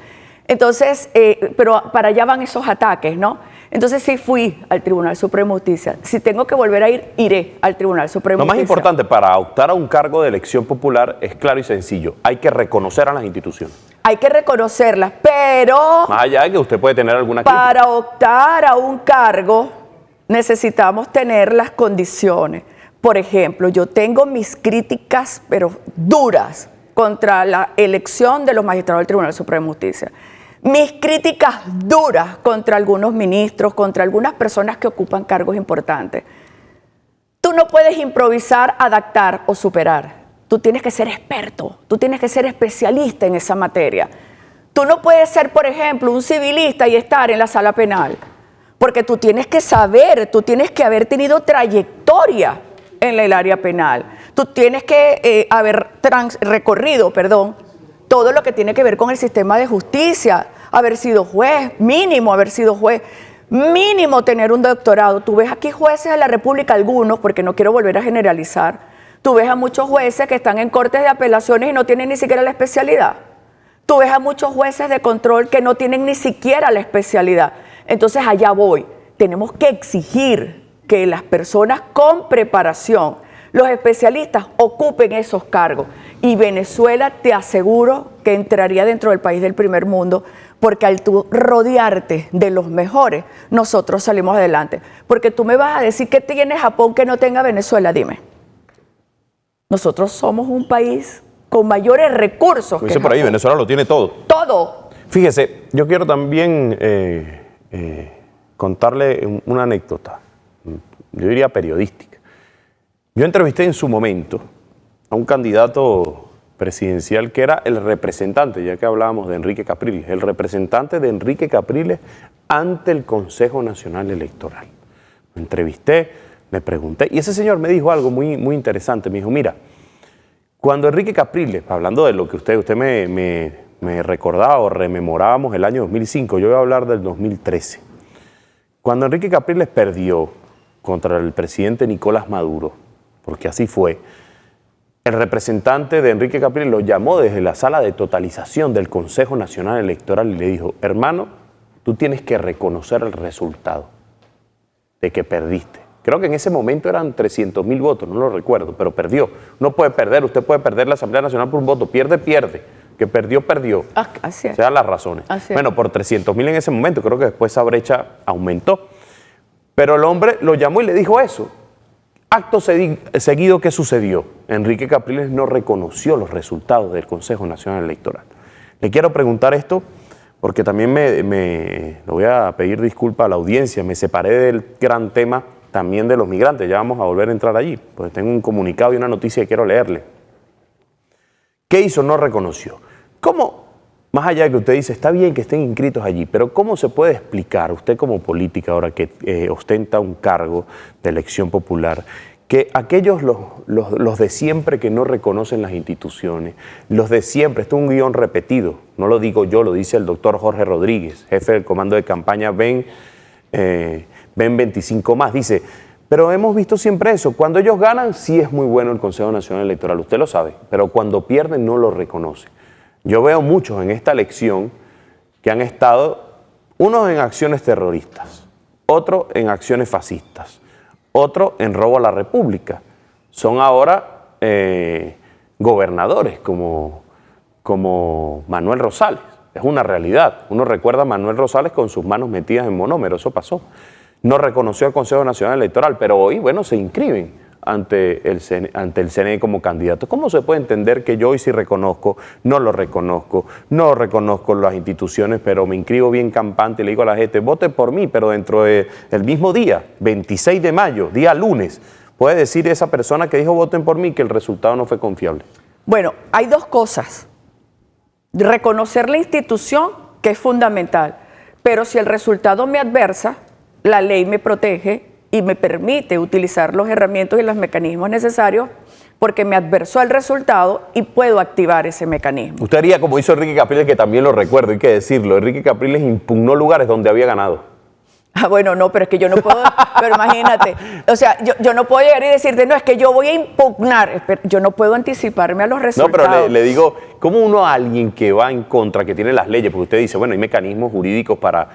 Entonces, pero para allá van esos ataques, ¿no? Entonces sí fui al Tribunal Supremo de Justicia. Si tengo que volver a ir, iré al Tribunal Supremo de Justicia. Lo más importante para optar a un cargo de elección popular es claro y sencillo. Hay que reconocer a las instituciones. Hay que reconocerlas, pero... Más allá de que usted puede tener alguna crítica. Para optar a un cargo necesitamos tener las condiciones. Por ejemplo, yo tengo mis críticas, pero duras, contra la elección de los magistrados del Tribunal Supremo de Justicia. Mis críticas duras contra algunos ministros, contra algunas personas que ocupan cargos importantes. Tú no puedes improvisar, adaptar o superar. Tú tienes que ser experto, tú tienes que ser especialista en esa materia. Tú no puedes ser, por ejemplo, un civilista y estar en la sala penal, porque tú tienes que saber, tú tienes que haber tenido trayectoria en el área penal. Tú tienes que haber recorrido todo lo que tiene que ver con el sistema de justicia, haber sido juez, mínimo haber sido juez, mínimo tener un doctorado. Tú ves aquí jueces de la República, algunos, porque no quiero volver a generalizar. Tú ves a muchos jueces que están en cortes de apelaciones y no tienen ni siquiera la especialidad. Tú ves a muchos jueces de control que no tienen ni siquiera la especialidad. Entonces allá voy. Tenemos que exigir que las personas con preparación, los especialistas, ocupen esos cargos. Y Venezuela, te aseguro que entraría dentro del país del primer mundo, porque al tú rodearte de los mejores, nosotros salimos adelante. Porque tú me vas a decir, ¿qué tiene Japón que no tenga Venezuela? Dime. Nosotros somos un país con mayores recursos. Dice por ahí, Venezuela lo tiene todo. Todo. Fíjese, yo quiero también contarle una anécdota, yo diría periodística. Yo entrevisté en su momento a un candidato presidencial que era el representante, ya que hablábamos de Enrique Capriles, el representante de Enrique Capriles ante el Consejo Nacional Electoral. Me entrevisté, me pregunté, y ese señor me dijo algo muy, muy interesante. Me dijo, mira, cuando Enrique Capriles, hablando de lo que usted me recordaba o rememorábamos el año 2005, yo voy a hablar del 2013. Cuando Enrique Capriles perdió contra el presidente Nicolás Maduro, porque así fue, el representante de Enrique Capriles lo llamó desde la sala de totalización del Consejo Nacional Electoral y le dijo, hermano, tú tienes que reconocer el resultado de que perdiste. Creo que en ese momento eran 300.000 votos, no lo recuerdo, pero perdió. No puede perder, usted puede perder la Asamblea Nacional por un voto, pierde. Que perdió, perdió. Así es. Sean las razones. Bueno, por 300.000 en ese momento, creo que después esa brecha aumentó. Pero el hombre lo llamó y le dijo eso. Acto seguido, ¿qué sucedió? Enrique Capriles no reconoció los resultados del Consejo Nacional Electoral. Le quiero preguntar esto porque también le voy a pedir disculpas a la audiencia. Me separé del gran tema también de los migrantes. Ya vamos a volver a entrar allí, porque tengo un comunicado y una noticia que quiero leerle. ¿Qué hizo? No reconoció. ¿Cómo? Más allá de que usted dice, está bien que estén inscritos allí, pero ¿cómo se puede explicar, usted como política ahora que ostenta un cargo de elección popular, que aquellos, los de siempre que no reconocen las instituciones, los de siempre, esto es un guión repetido, no lo digo yo, lo dice el doctor Jorge Rodríguez, jefe del comando de campaña Ven 25 más, dice, pero hemos visto siempre eso, cuando ellos ganan sí es muy bueno el Consejo Nacional Electoral, usted lo sabe, pero cuando pierden no lo reconoce. Yo veo muchos en esta elección que han estado, unos en acciones terroristas, otros en acciones fascistas, otros en robo a la República. Son ahora gobernadores como Manuel Rosales. Es una realidad. Uno recuerda a Manuel Rosales con sus manos metidas en monómero, eso pasó. No reconoció al Consejo Nacional Electoral, pero hoy, bueno, se inscriben ante el CNE como candidato. ¿Cómo se puede entender que yo hoy sí reconozco, no reconozco las instituciones, pero me inscribo bien campante y le digo a la gente, vote por mí, pero dentro del mismo día, 26 de mayo, día lunes, puede decir esa persona que dijo voten por mí que el resultado no fue confiable? Bueno, hay dos cosas. Reconocer la institución, que es fundamental, pero si el resultado me adversa, la ley me protege y me permite utilizar los herramientas y los mecanismos necesarios porque me adversó el resultado y puedo activar ese mecanismo. Usted haría como hizo Enrique Capriles, que también lo recuerdo, hay que decirlo. Enrique Capriles impugnó lugares donde había ganado. Ah, bueno, no, pero es que yo no puedo, pero imagínate, o sea, yo no puedo llegar y decirte, no, es que yo voy a impugnar, yo no puedo anticiparme a los resultados. No, pero le digo, ¿cómo uno a alguien que va en contra, que tiene las leyes, porque usted dice, bueno, hay mecanismos jurídicos para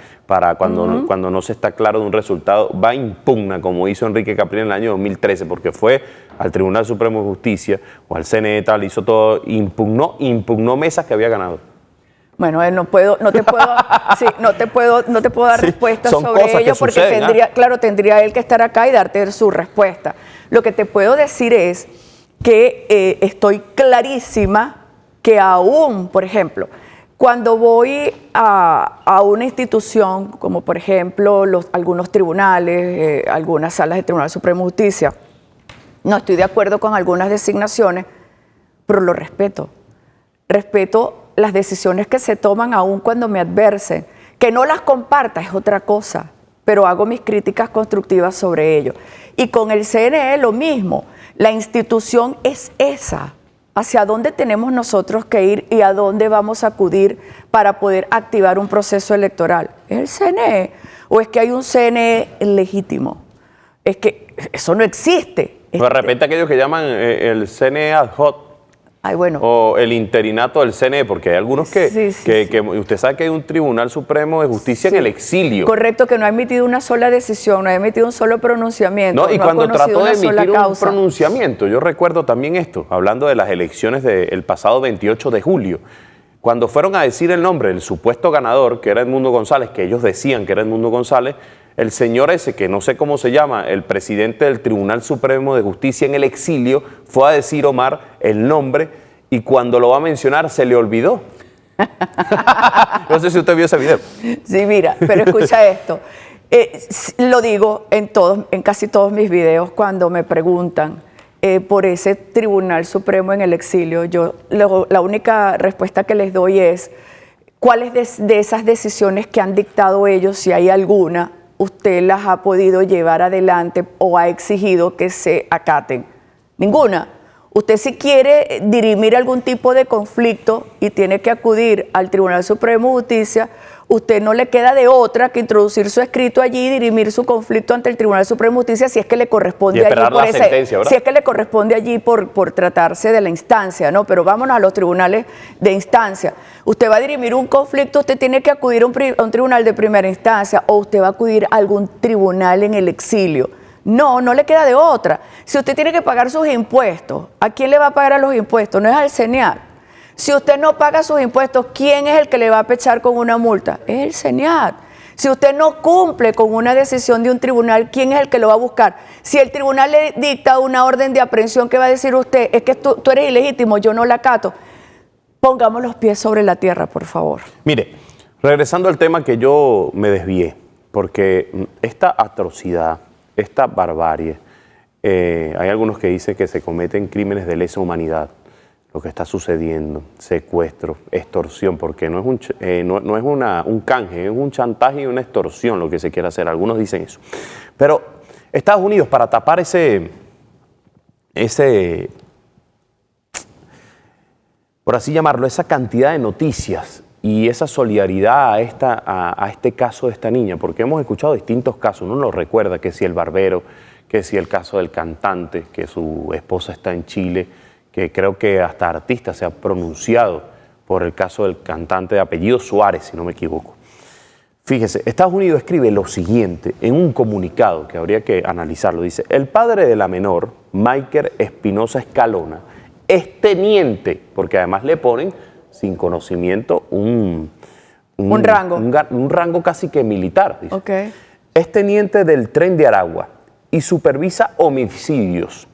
cuando no se está claro de un resultado, va a impugna, como hizo Enrique Capriles en el año 2013, porque fue al Tribunal Supremo de Justicia o al CNE, tal, hizo todo, impugnó mesas que había ganado. Bueno, no te puedo dar respuestas sobre ello porque suceden, tendría él que estar acá y darte su respuesta. Lo que te puedo decir es que estoy clarísima que aún, por ejemplo, cuando voy a una institución, como por ejemplo algunos tribunales, algunas salas del Tribunal Supremo de Justicia, no estoy de acuerdo con algunas designaciones, pero lo respeto. Respeto las decisiones que se toman aún cuando me adversen. Que no las comparta es otra cosa, pero hago mis críticas constructivas sobre ello. Y con el CNE lo mismo, la institución es esa, hacia dónde tenemos nosotros que ir y a dónde vamos a acudir para poder activar un proceso electoral. ¿Es el CNE o es que hay un CNE legítimo? Es que eso no existe. De repente aquellos que llaman el CNE ad hoc, ay, bueno. O el interinato del CNE, porque hay algunos que usted sabe que hay un Tribunal Supremo de Justicia en el exilio. Correcto, que no ha emitido una sola decisión, no ha emitido un solo pronunciamiento. No, y cuando trató de emitir un pronunciamiento, yo recuerdo también esto, hablando de las elecciones del pasado 28 de julio, cuando fueron a decir el nombre del supuesto ganador, que era Edmundo González, que ellos decían que era Edmundo González, el señor ese, que no sé cómo se llama, el presidente del Tribunal Supremo de Justicia en el exilio, fue a decir, Omar, el nombre, y cuando lo va a mencionar se le olvidó. No sé si usted vio ese video. Sí, mira, pero escucha esto. Lo digo en casi todos mis videos cuando me preguntan, por ese Tribunal Supremo en el exilio. La única respuesta que les doy es, ¿cuáles de esas decisiones que han dictado ellos, si hay alguna, usted las ha podido llevar adelante o ha exigido que se acaten? Ninguna. Usted, si quiere dirimir algún tipo de conflicto y tiene que acudir al Tribunal Supremo de Justicia, usted no le queda de otra que introducir su escrito allí y dirimir su conflicto ante el Tribunal Supremo de Justicia si es que le corresponde allí si es que le corresponde allí por tratarse de la instancia, ¿no? Pero vámonos a los tribunales de instancia. Usted va a dirimir un conflicto, usted tiene que acudir a un tribunal de primera instancia o usted va a acudir a algún tribunal en el exilio. No le queda de otra. Si usted tiene que pagar sus impuestos, ¿a quién le va a pagar a los impuestos? No es al CENIAT. Si usted no paga sus impuestos, ¿quién es el que le va a pechar con una multa? Es el CENIAT. Si usted no cumple con una decisión de un tribunal, ¿quién es el que lo va a buscar? Si el tribunal le dicta una orden de aprehensión, ¿qué va a decir usted? Es que tú eres ilegítimo, yo no la acato. Pongamos los pies sobre la tierra, por favor. Mire, regresando al tema que yo me desvié, porque esta atrocidad, esta barbarie, hay algunos que dicen que se cometen crímenes de lesa humanidad, lo que está sucediendo, secuestro, extorsión, porque no es un canje, es un chantaje y una extorsión lo que se quiere hacer, algunos dicen eso. Pero Estados Unidos, para tapar por así llamarlo, esa cantidad de noticias y esa solidaridad a este caso de esta niña, porque hemos escuchado distintos casos, uno lo recuerda, que si el barbero, que si el caso del cantante, que su esposa está en Chile, que creo que hasta artista se ha pronunciado por el caso del cantante de apellido Suárez, si no me equivoco. Fíjese, Estados Unidos escribe lo siguiente en un comunicado que habría que analizarlo. Dice, el padre de la menor, Michael Espinosa Escalona, es teniente, porque además le ponen sin conocimiento un rango casi que militar. Dice. Okay. Es teniente del Tren de Aragua y supervisa homicidios,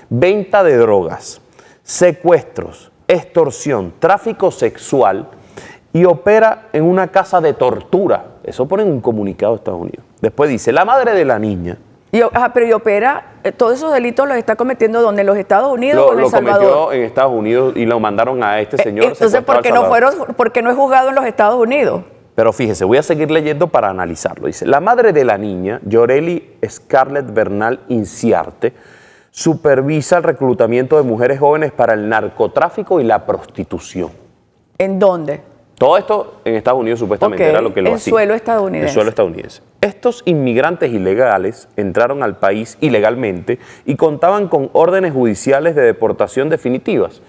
venta de drogas, secuestros, extorsión, tráfico sexual y opera en una casa de tortura. Eso pone en un comunicado de Estados Unidos. Después dice, la madre de la niña. Pero opera, todos esos delitos los está cometiendo ¿dónde? ¿En los Estados Unidos o en El Salvador? Lo cometió en Estados Unidos y lo mandaron a este señor. Entonces, ¿por qué no es juzgado en los Estados Unidos? Pero fíjese, voy a seguir leyendo para analizarlo. Dice, la madre de la niña, Yoreli Scarlett Bernal Inciarte, supervisa el reclutamiento de mujeres jóvenes para el narcotráfico y la prostitución. ¿En dónde? Todo esto en Estados Unidos supuestamente era lo que lo hacía. En suelo estadounidense. En suelo estadounidense. Estos inmigrantes ilegales entraron al país ilegalmente y contaban con órdenes judiciales de deportación definitivas,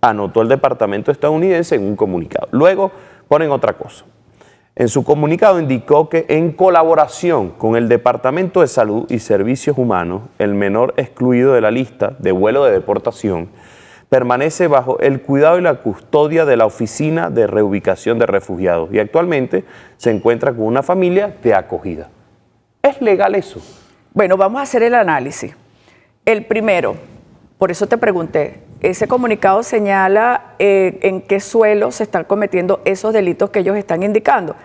anotó el Departamento estadounidense en un comunicado. Luego ponen otra cosa. En su comunicado indicó que en colaboración con el Departamento de Salud y Servicios Humanos, el menor excluido de la lista de vuelo de deportación permanece bajo el cuidado y la custodia de la Oficina de Reubicación de Refugiados y actualmente se encuentra con una familia de acogida. ¿Es legal eso? Bueno, vamos a hacer el análisis. El primero, por eso te pregunté, ese comunicado señala en qué suelo se están cometiendo esos delitos que ellos están indicando.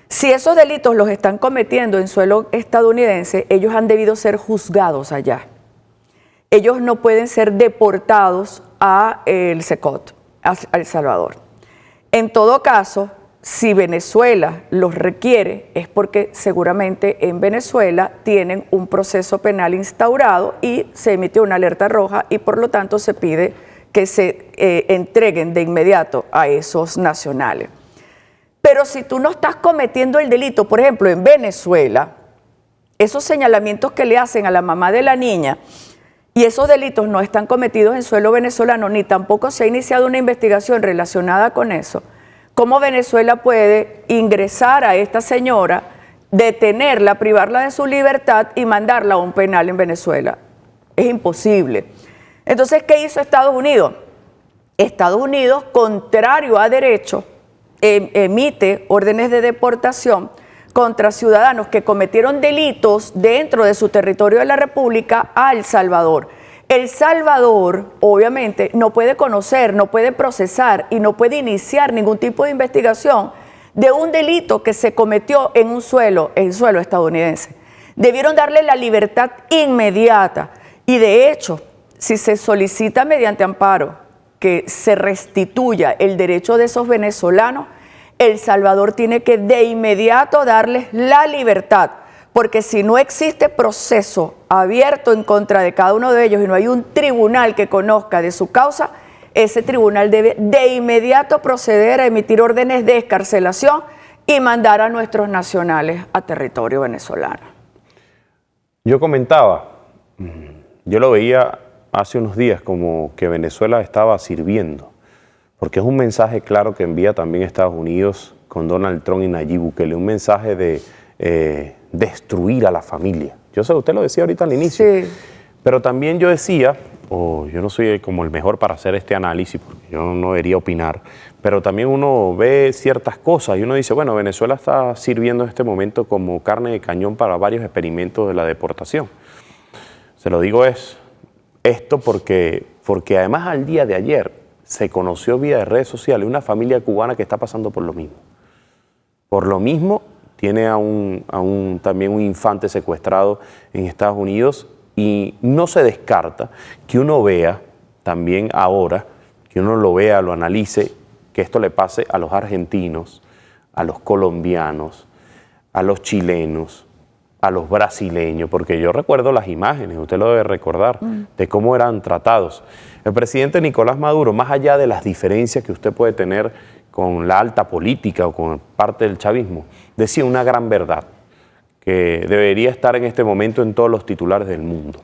Si esos delitos los están cometiendo en suelo estadounidense, ellos han debido ser juzgados allá. Ellos no pueden ser deportados a El Secot, a El Salvador. En todo caso, si Venezuela los requiere, es porque seguramente en Venezuela tienen un proceso penal instaurado y se emite una alerta roja y por lo tanto se pide que se entreguen de inmediato a esos nacionales. Pero si tú no estás cometiendo el delito, por ejemplo, en Venezuela, esos señalamientos que le hacen a la mamá de la niña y esos delitos no están cometidos en suelo venezolano, ni tampoco se ha iniciado una investigación relacionada con eso, ¿cómo Venezuela puede ingresar a esta señora, detenerla, privarla de su libertad y mandarla a un penal en Venezuela? Es imposible. Entonces, ¿qué hizo Estados Unidos? Estados Unidos, contrario a derecho, emite órdenes de deportación contra ciudadanos que cometieron delitos dentro de su territorio de la República a El Salvador. El Salvador, obviamente, no puede conocer, no puede procesar y no puede iniciar ningún tipo de investigación de un delito que se cometió en suelo estadounidense. Debieron darle la libertad inmediata y, de hecho, si se solicita mediante amparo que se restituya el derecho de esos venezolanos, El Salvador tiene que de inmediato darles la libertad, porque si no existe proceso abierto en contra de cada uno de ellos y no hay un tribunal que conozca de su causa, ese tribunal debe de inmediato proceder a emitir órdenes de excarcelación y mandar a nuestros nacionales a territorio venezolano. Yo comentaba, yo lo veía hace unos días como que Venezuela estaba sirviendo, porque es un mensaje claro que envía también Estados Unidos con Donald Trump y Nayib Bukele, un mensaje de destruir a la familia. Yo sé, usted lo decía ahorita al inicio, Sí. pero también yo decía, yo no soy como el mejor para hacer este análisis, porque yo no debería opinar, pero también uno ve ciertas cosas y uno dice, bueno, Venezuela está sirviendo en este momento como carne de cañón para varios experimentos de la deportación. Se lo digo esto porque además al día de ayer se conoció vía redes sociales una familia cubana que está pasando por lo mismo. Por lo mismo tiene también un infante secuestrado en Estados Unidos y no se descarta que uno vea también ahora, que uno lo vea, lo analice, que esto le pase a los argentinos, a los colombianos, a los chilenos, a los brasileños, porque yo recuerdo las imágenes, usted lo debe recordar, de cómo eran tratados. El presidente Nicolás Maduro, más allá de las diferencias que usted puede tener con la alta política o con parte del chavismo, decía una gran verdad que debería estar en este momento en todos los titulares del mundo.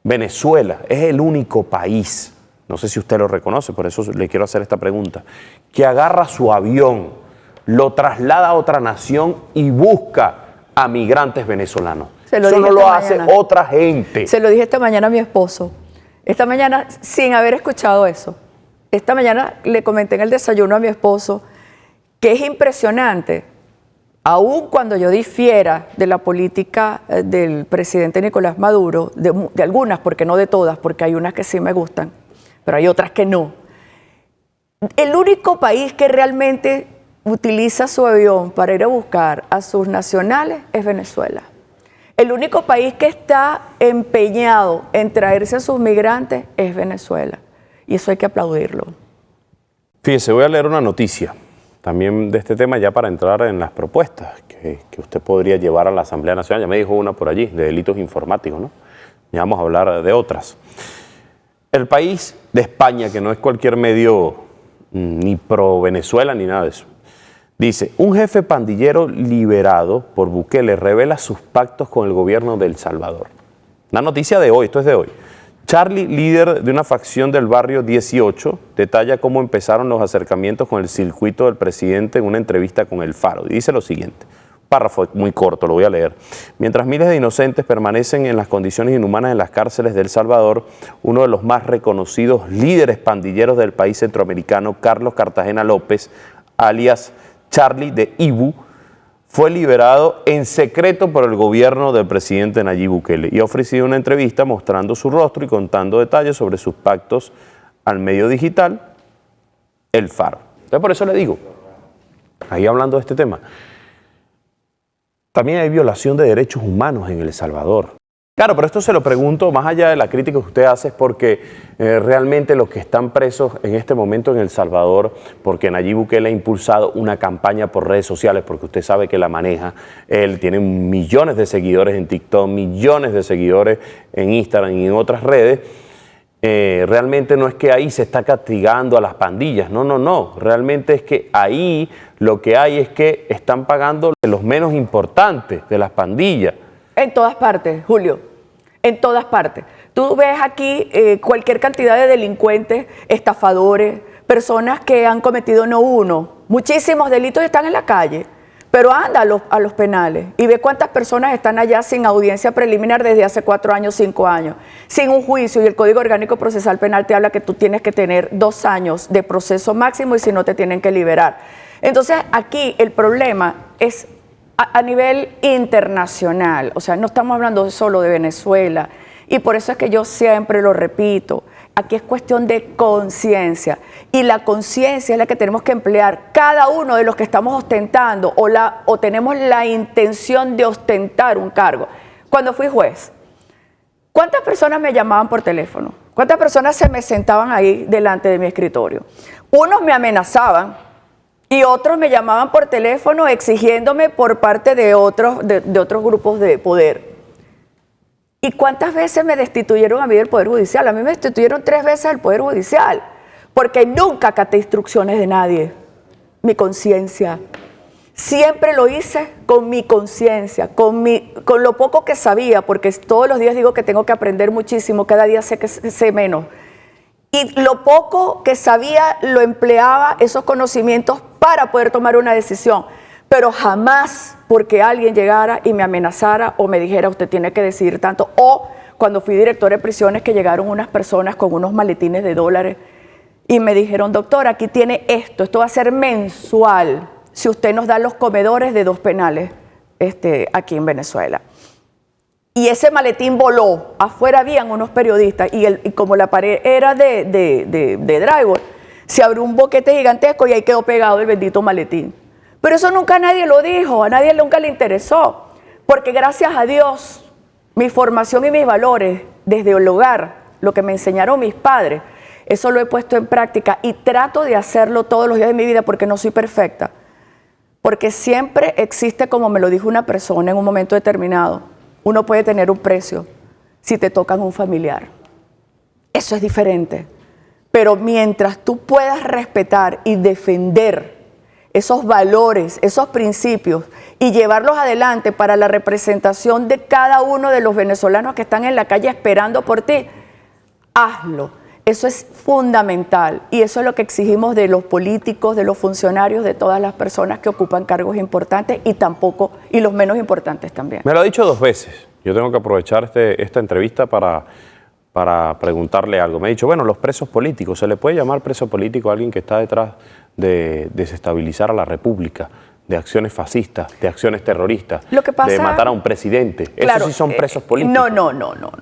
Venezuela es el único país, no sé si usted lo reconoce, por eso le quiero hacer esta pregunta, que agarra su avión, lo traslada a otra nación y busca a migrantes venezolanos. Eso no lo hace otra gente. Se lo dije esta mañana a mi esposo. Esta mañana, sin haber escuchado eso, esta mañana le comenté en el desayuno a mi esposo que es impresionante, aun cuando yo difiera de la política del presidente Nicolás Maduro, de algunas, porque no de todas, porque hay unas que sí me gustan, pero hay otras que no. El único país que realmente utiliza su avión para ir a buscar a sus nacionales es Venezuela. El único país que está empeñado en traerse a sus migrantes es Venezuela. Y eso hay que aplaudirlo. Fíjese, voy a leer una noticia también de este tema ya para entrar en las propuestas que usted podría llevar a la Asamblea Nacional. Ya me dijo una por allí, de delitos informáticos, ¿no? Ya vamos a hablar de otras. El país de España, que no es cualquier medio ni pro Venezuela ni nada de eso, dice, un jefe pandillero liberado por Bukele revela sus pactos con el gobierno de El Salvador. Una noticia de hoy, esto es de hoy. Charlie, líder de una facción del barrio 18, detalla cómo empezaron los acercamientos con el circuito del presidente en una entrevista con El Faro. Y dice lo siguiente, párrafo muy corto, lo voy a leer. Mientras miles de inocentes permanecen en las condiciones inhumanas en las cárceles de El Salvador, uno de los más reconocidos líderes pandilleros del país centroamericano, Carlos Cartagena López, alias Charlie de Ibu, fue liberado en secreto por el gobierno del presidente Nayib Bukele y ha ofrecido una entrevista mostrando su rostro y contando detalles sobre sus pactos al medio digital, El Faro. Entonces, por eso le digo, ahí hablando de este tema, también hay violación de derechos humanos en El Salvador. Claro, pero esto se lo pregunto, más allá de la crítica que usted hace, es porque realmente los que están presos en este momento en El Salvador, porque Nayib Bukele ha impulsado una campaña por redes sociales, porque usted sabe que la maneja, él tiene millones de seguidores en TikTok, millones de seguidores en Instagram y en otras redes, realmente no es que ahí se está castigando a las pandillas, no, realmente es que ahí lo que hay es que están pagando los menos importantes de las pandillas. En todas partes, Julio, en todas partes. Tú ves aquí cualquier cantidad de delincuentes, estafadores, personas que han cometido no uno, muchísimos delitos están en la calle, pero anda a los penales y ve cuántas personas están allá sin audiencia preliminar desde hace 4 años, 5 años, sin un juicio, y el Código Orgánico Procesal Penal te habla que tú tienes que tener 2 años de proceso máximo y si no te tienen que liberar. Entonces aquí el problema es a nivel internacional, o sea, no estamos hablando solo de Venezuela, y por eso es que yo siempre lo repito, aquí es cuestión de conciencia, y la conciencia es la que tenemos que emplear cada uno de los que estamos ostentando o tenemos la intención de ostentar un cargo. Cuando fui juez, ¿cuántas personas me llamaban por teléfono? ¿Cuántas personas se me sentaban ahí delante de mi escritorio? Unos me amenazaban y otros me llamaban por teléfono exigiéndome por parte de otros grupos de poder. ¿Y cuántas veces me destituyeron a mí del Poder Judicial? A mí me destituyeron 3 veces del Poder Judicial, porque nunca acaté instrucciones de nadie. Mi conciencia. Siempre lo hice con mi conciencia, con lo poco que sabía, porque todos los días digo que tengo que aprender muchísimo, cada día sé menos. Y lo poco que sabía lo empleaba, esos conocimientos, para poder tomar una decisión. Pero jamás porque alguien llegara y me amenazara o me dijera, usted tiene que decidir tanto. O cuando fui directora de prisiones, que llegaron unas personas con unos maletines de dólares y me dijeron, doctora, aquí tiene esto va a ser mensual si usted nos da los comedores de 2 penales aquí en Venezuela. Y ese maletín voló. Afuera habían unos periodistas y como la pared era de drywall, se abrió un boquete gigantesco y ahí quedó pegado el bendito maletín. Pero eso nunca nadie lo dijo, a nadie nunca le interesó, porque gracias a Dios, mi formación y mis valores desde el hogar, lo que me enseñaron mis padres, eso lo he puesto en práctica y trato de hacerlo todos los días de mi vida porque no soy perfecta. Porque siempre existe, como me lo dijo una persona en un momento determinado, uno puede tener un precio si te tocan un familiar. Eso es diferente. Pero mientras tú puedas respetar y defender esos valores, esos principios y llevarlos adelante para la representación de cada uno de los venezolanos que están en la calle esperando por ti, hazlo. Eso es fundamental y eso es lo que exigimos de los políticos, de los funcionarios, de todas las personas que ocupan cargos importantes y los menos importantes también. Me lo ha dicho 2 veces. Yo tengo que aprovechar esta entrevista para preguntarle algo. Me ha dicho, bueno, los presos políticos, ¿se le puede llamar preso político a alguien que está detrás de desestabilizar a la República, de acciones fascistas, de acciones terroristas, Lo que pasa, de matar a un presidente? Claro, ¿Esos sí son presos políticos? No,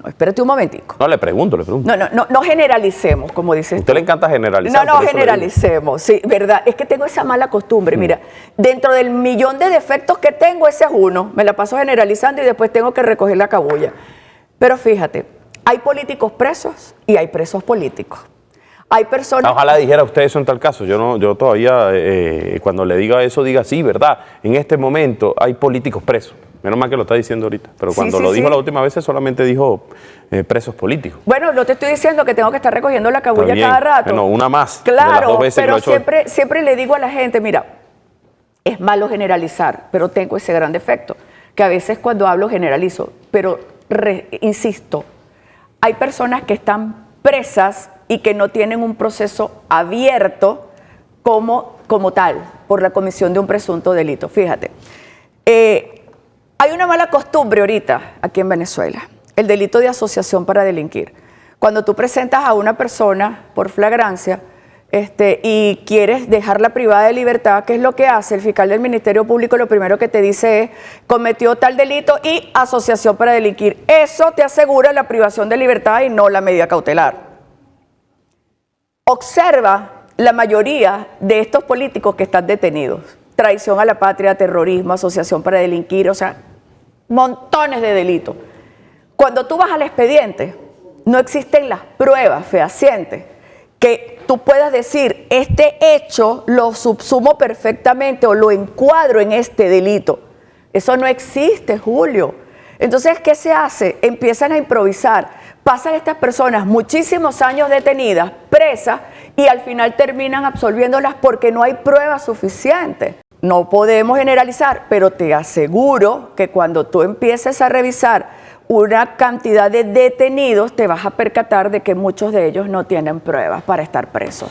espérate un momentico. No, le pregunto. No generalicemos, como dices. ¿Usted le encanta generalizar? No generalicemos, sí, verdad. Es que tengo esa mala costumbre. Mira, dentro del millón de defectos que tengo, ese es uno. Me la paso generalizando y después tengo que recoger la cabulla. Pero fíjate, hay políticos presos y hay presos políticos. Hay personas... Ojalá dijera usted eso en tal caso. Yo todavía, cuando le diga eso, diga sí, ¿verdad? En este momento hay políticos presos. Menos mal que lo está diciendo ahorita. Pero cuando lo dijo la última vez, solamente dijo presos políticos. Bueno, no te estoy diciendo que tengo que estar recogiendo la cabulla cada rato. Bueno, una más. Claro, de las 2 veces pero siempre le digo a la gente, mira, es malo generalizar, pero tengo ese gran defecto, que a veces cuando hablo generalizo. Pero, insisto, hay personas que están presas y que no tienen un proceso abierto como tal, por la comisión de un presunto delito. Fíjate, hay una mala costumbre ahorita aquí en Venezuela, el delito de asociación para delinquir. Cuando tú presentas a una persona por flagrancia y quieres dejarla privada de libertad, ¿qué es lo que hace? El fiscal del Ministerio Público lo primero que te dice es, cometió tal delito y asociación para delinquir. Eso te asegura la privación de libertad y no la medida cautelar. Observa la mayoría de estos políticos que están detenidos. Traición a la patria, terrorismo, asociación para delinquir, o sea, montones de delitos. Cuando tú vas al expediente, no existen las pruebas fehacientes que tú puedas decir, este hecho lo subsumo perfectamente o lo encuadro en este delito. Eso no existe, Julio. Entonces, ¿qué se hace? Empiezan a improvisar. Pasan estas personas muchísimos años detenidas, presas, y al final terminan absolviéndolas porque no hay pruebas suficientes. No podemos generalizar, pero te aseguro que cuando tú empieces a revisar una cantidad de detenidos, te vas a percatar de que muchos de ellos no tienen pruebas para estar presos.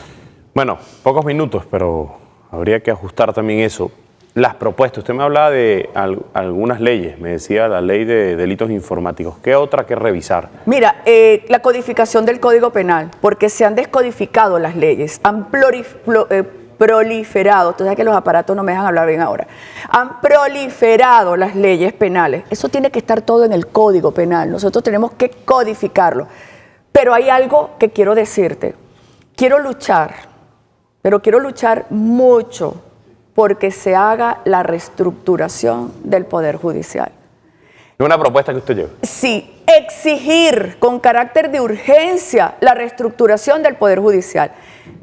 Bueno, pocos minutos, pero habría que ajustar también eso. Las propuestas, usted me hablaba de algunas leyes, me decía la ley de delitos informáticos. ¿Qué otra que revisar? Mira, la codificación del Código Penal, porque se han descodificado las leyes, han proliferado, tú sabes que los aparatos no me dejan hablar bien ahora, han proliferado las leyes penales. Eso tiene que estar todo en el Código Penal, nosotros tenemos que codificarlo. Pero hay algo que quiero decirte, quiero luchar, pero quiero luchar mucho porque se haga la reestructuración del Poder Judicial. Es una propuesta que usted lleva. Sí, exigir con carácter de urgencia la reestructuración del Poder Judicial.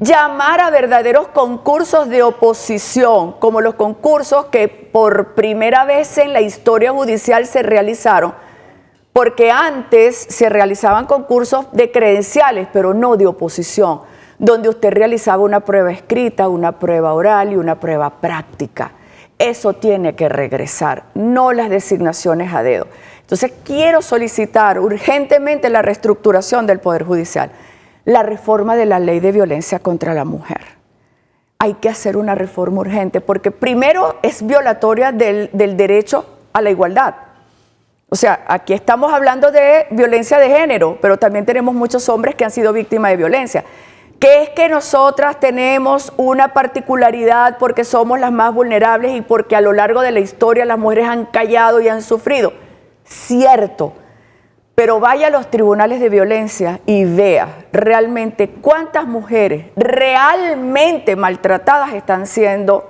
Llamar a verdaderos concursos de oposición, como los concursos que por primera vez en la historia judicial se realizaron, porque antes se realizaban concursos de credenciales, pero no de oposición, donde usted realizaba una prueba escrita, una prueba oral y una prueba práctica. Eso tiene que regresar, no las designaciones a dedo. Entonces quiero solicitar urgentemente la reestructuración del Poder Judicial, la reforma de la Ley de Violencia contra la Mujer. Hay que hacer una reforma urgente porque primero es violatoria del derecho a la igualdad. O sea, aquí estamos hablando de violencia de género, pero también tenemos muchos hombres que han sido víctimas de violencia. ¿Qué es que nosotras tenemos una particularidad porque somos las más vulnerables y porque a lo largo de la historia las mujeres han callado y han sufrido? Cierto, pero vaya a los tribunales de violencia y vea realmente cuántas mujeres realmente maltratadas están siendo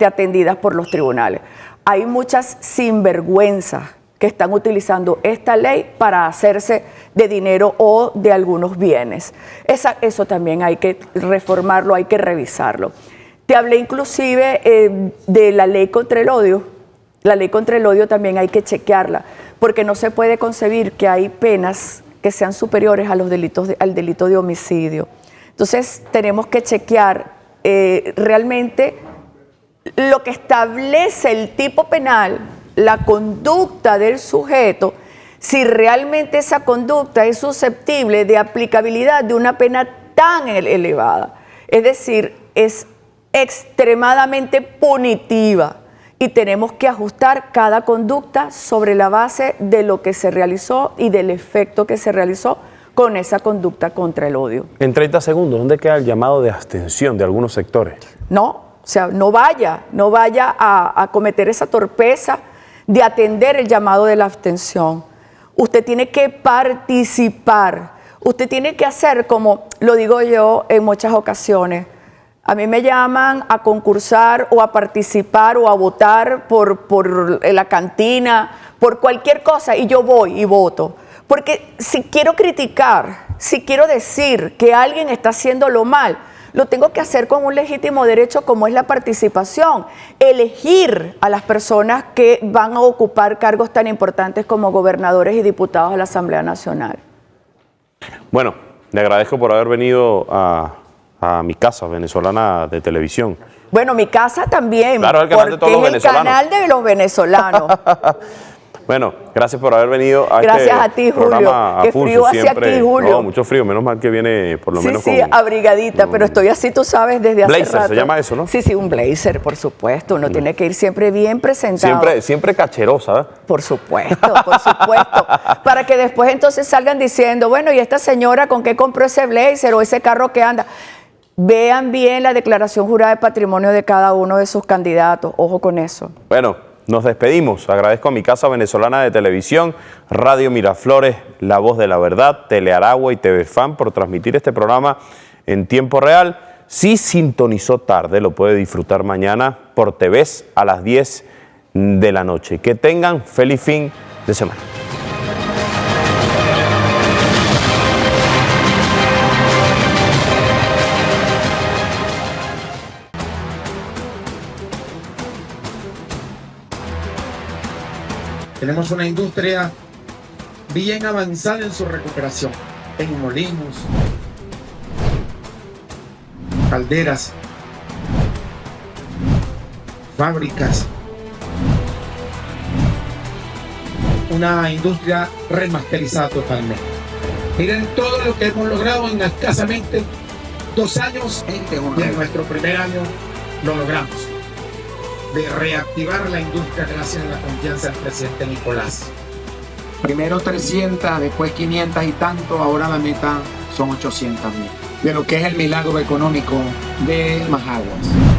atendidas por los tribunales. Hay muchas sinvergüenzas que están utilizando esta ley para hacerse de dinero o de algunos bienes. Eso también hay que reformarlo, hay que revisarlo. Te hablé inclusive de la ley contra el odio. La ley contra el odio también hay que chequearla, porque no se puede concebir que hay penas que sean superiores a los delitos al delito de homicidio. Entonces tenemos que chequear realmente lo que establece el tipo penal, la conducta del sujeto, si realmente esa conducta es susceptible de aplicabilidad de una pena tan elevada. Es decir, es extremadamente punitiva y tenemos que ajustar cada conducta sobre la base de lo que se realizó y del efecto que se realizó con esa conducta contra el odio. En 30 segundos, ¿dónde queda el llamado de abstención de algunos sectores? No, o sea, no vaya a cometer esa torpeza de atender el llamado de la abstención. Usted tiene que participar, usted tiene que hacer como lo digo yo en muchas ocasiones. A mí me llaman a concursar o a participar o a votar por la cantina, por cualquier cosa y yo voy y voto. Porque si quiero criticar, si quiero decir que alguien está haciéndolo mal, lo tengo que hacer con un legítimo derecho como es la participación, elegir a las personas que van a ocupar cargos tan importantes como gobernadores y diputados a la Asamblea Nacional. Bueno, le agradezco por haber venido a mi casa venezolana de televisión. Bueno, mi casa también, claro, el canal de todos los porque es el canal de los venezolanos. Bueno, gracias por haber venido a gracias a ti, Julio. Qué frío hace aquí, Julio. No, mucho frío, menos mal que viene por lo menos sí, abrigadita, pero estoy así, tú sabes, desde hace blazer, rato. se llama eso, ¿no? Sí, un blazer, por supuesto. Uno tiene que ir siempre bien presentado. Siempre cacherosa, ¿eh? Por supuesto, para que después entonces salgan diciendo, bueno, ¿y esta señora con qué compró ese blazer o ese carro que anda? Vean bien la declaración jurada de patrimonio de cada uno de sus candidatos. Ojo con eso. Bueno. Nos despedimos. Agradezco a mi casa venezolana de televisión, Radio Miraflores, La Voz de la Verdad, Telearagua y TV Fan por transmitir este programa en tiempo real. Si sintonizó tarde, lo puede disfrutar mañana por TVs a las 10 de la noche. Que tengan feliz fin de semana. Tenemos una industria bien avanzada en su recuperación, en molinos, calderas, fábricas, una industria remasterizada totalmente. Miren todo lo que hemos logrado en escasamente 2 años y en nuestro primer año lo logramos. De reactivar la industria gracias a la confianza del presidente Nicolás. Primero 300, después 500 y tanto, ahora la meta son 800.000. De lo que es el milagro económico de Majaguas.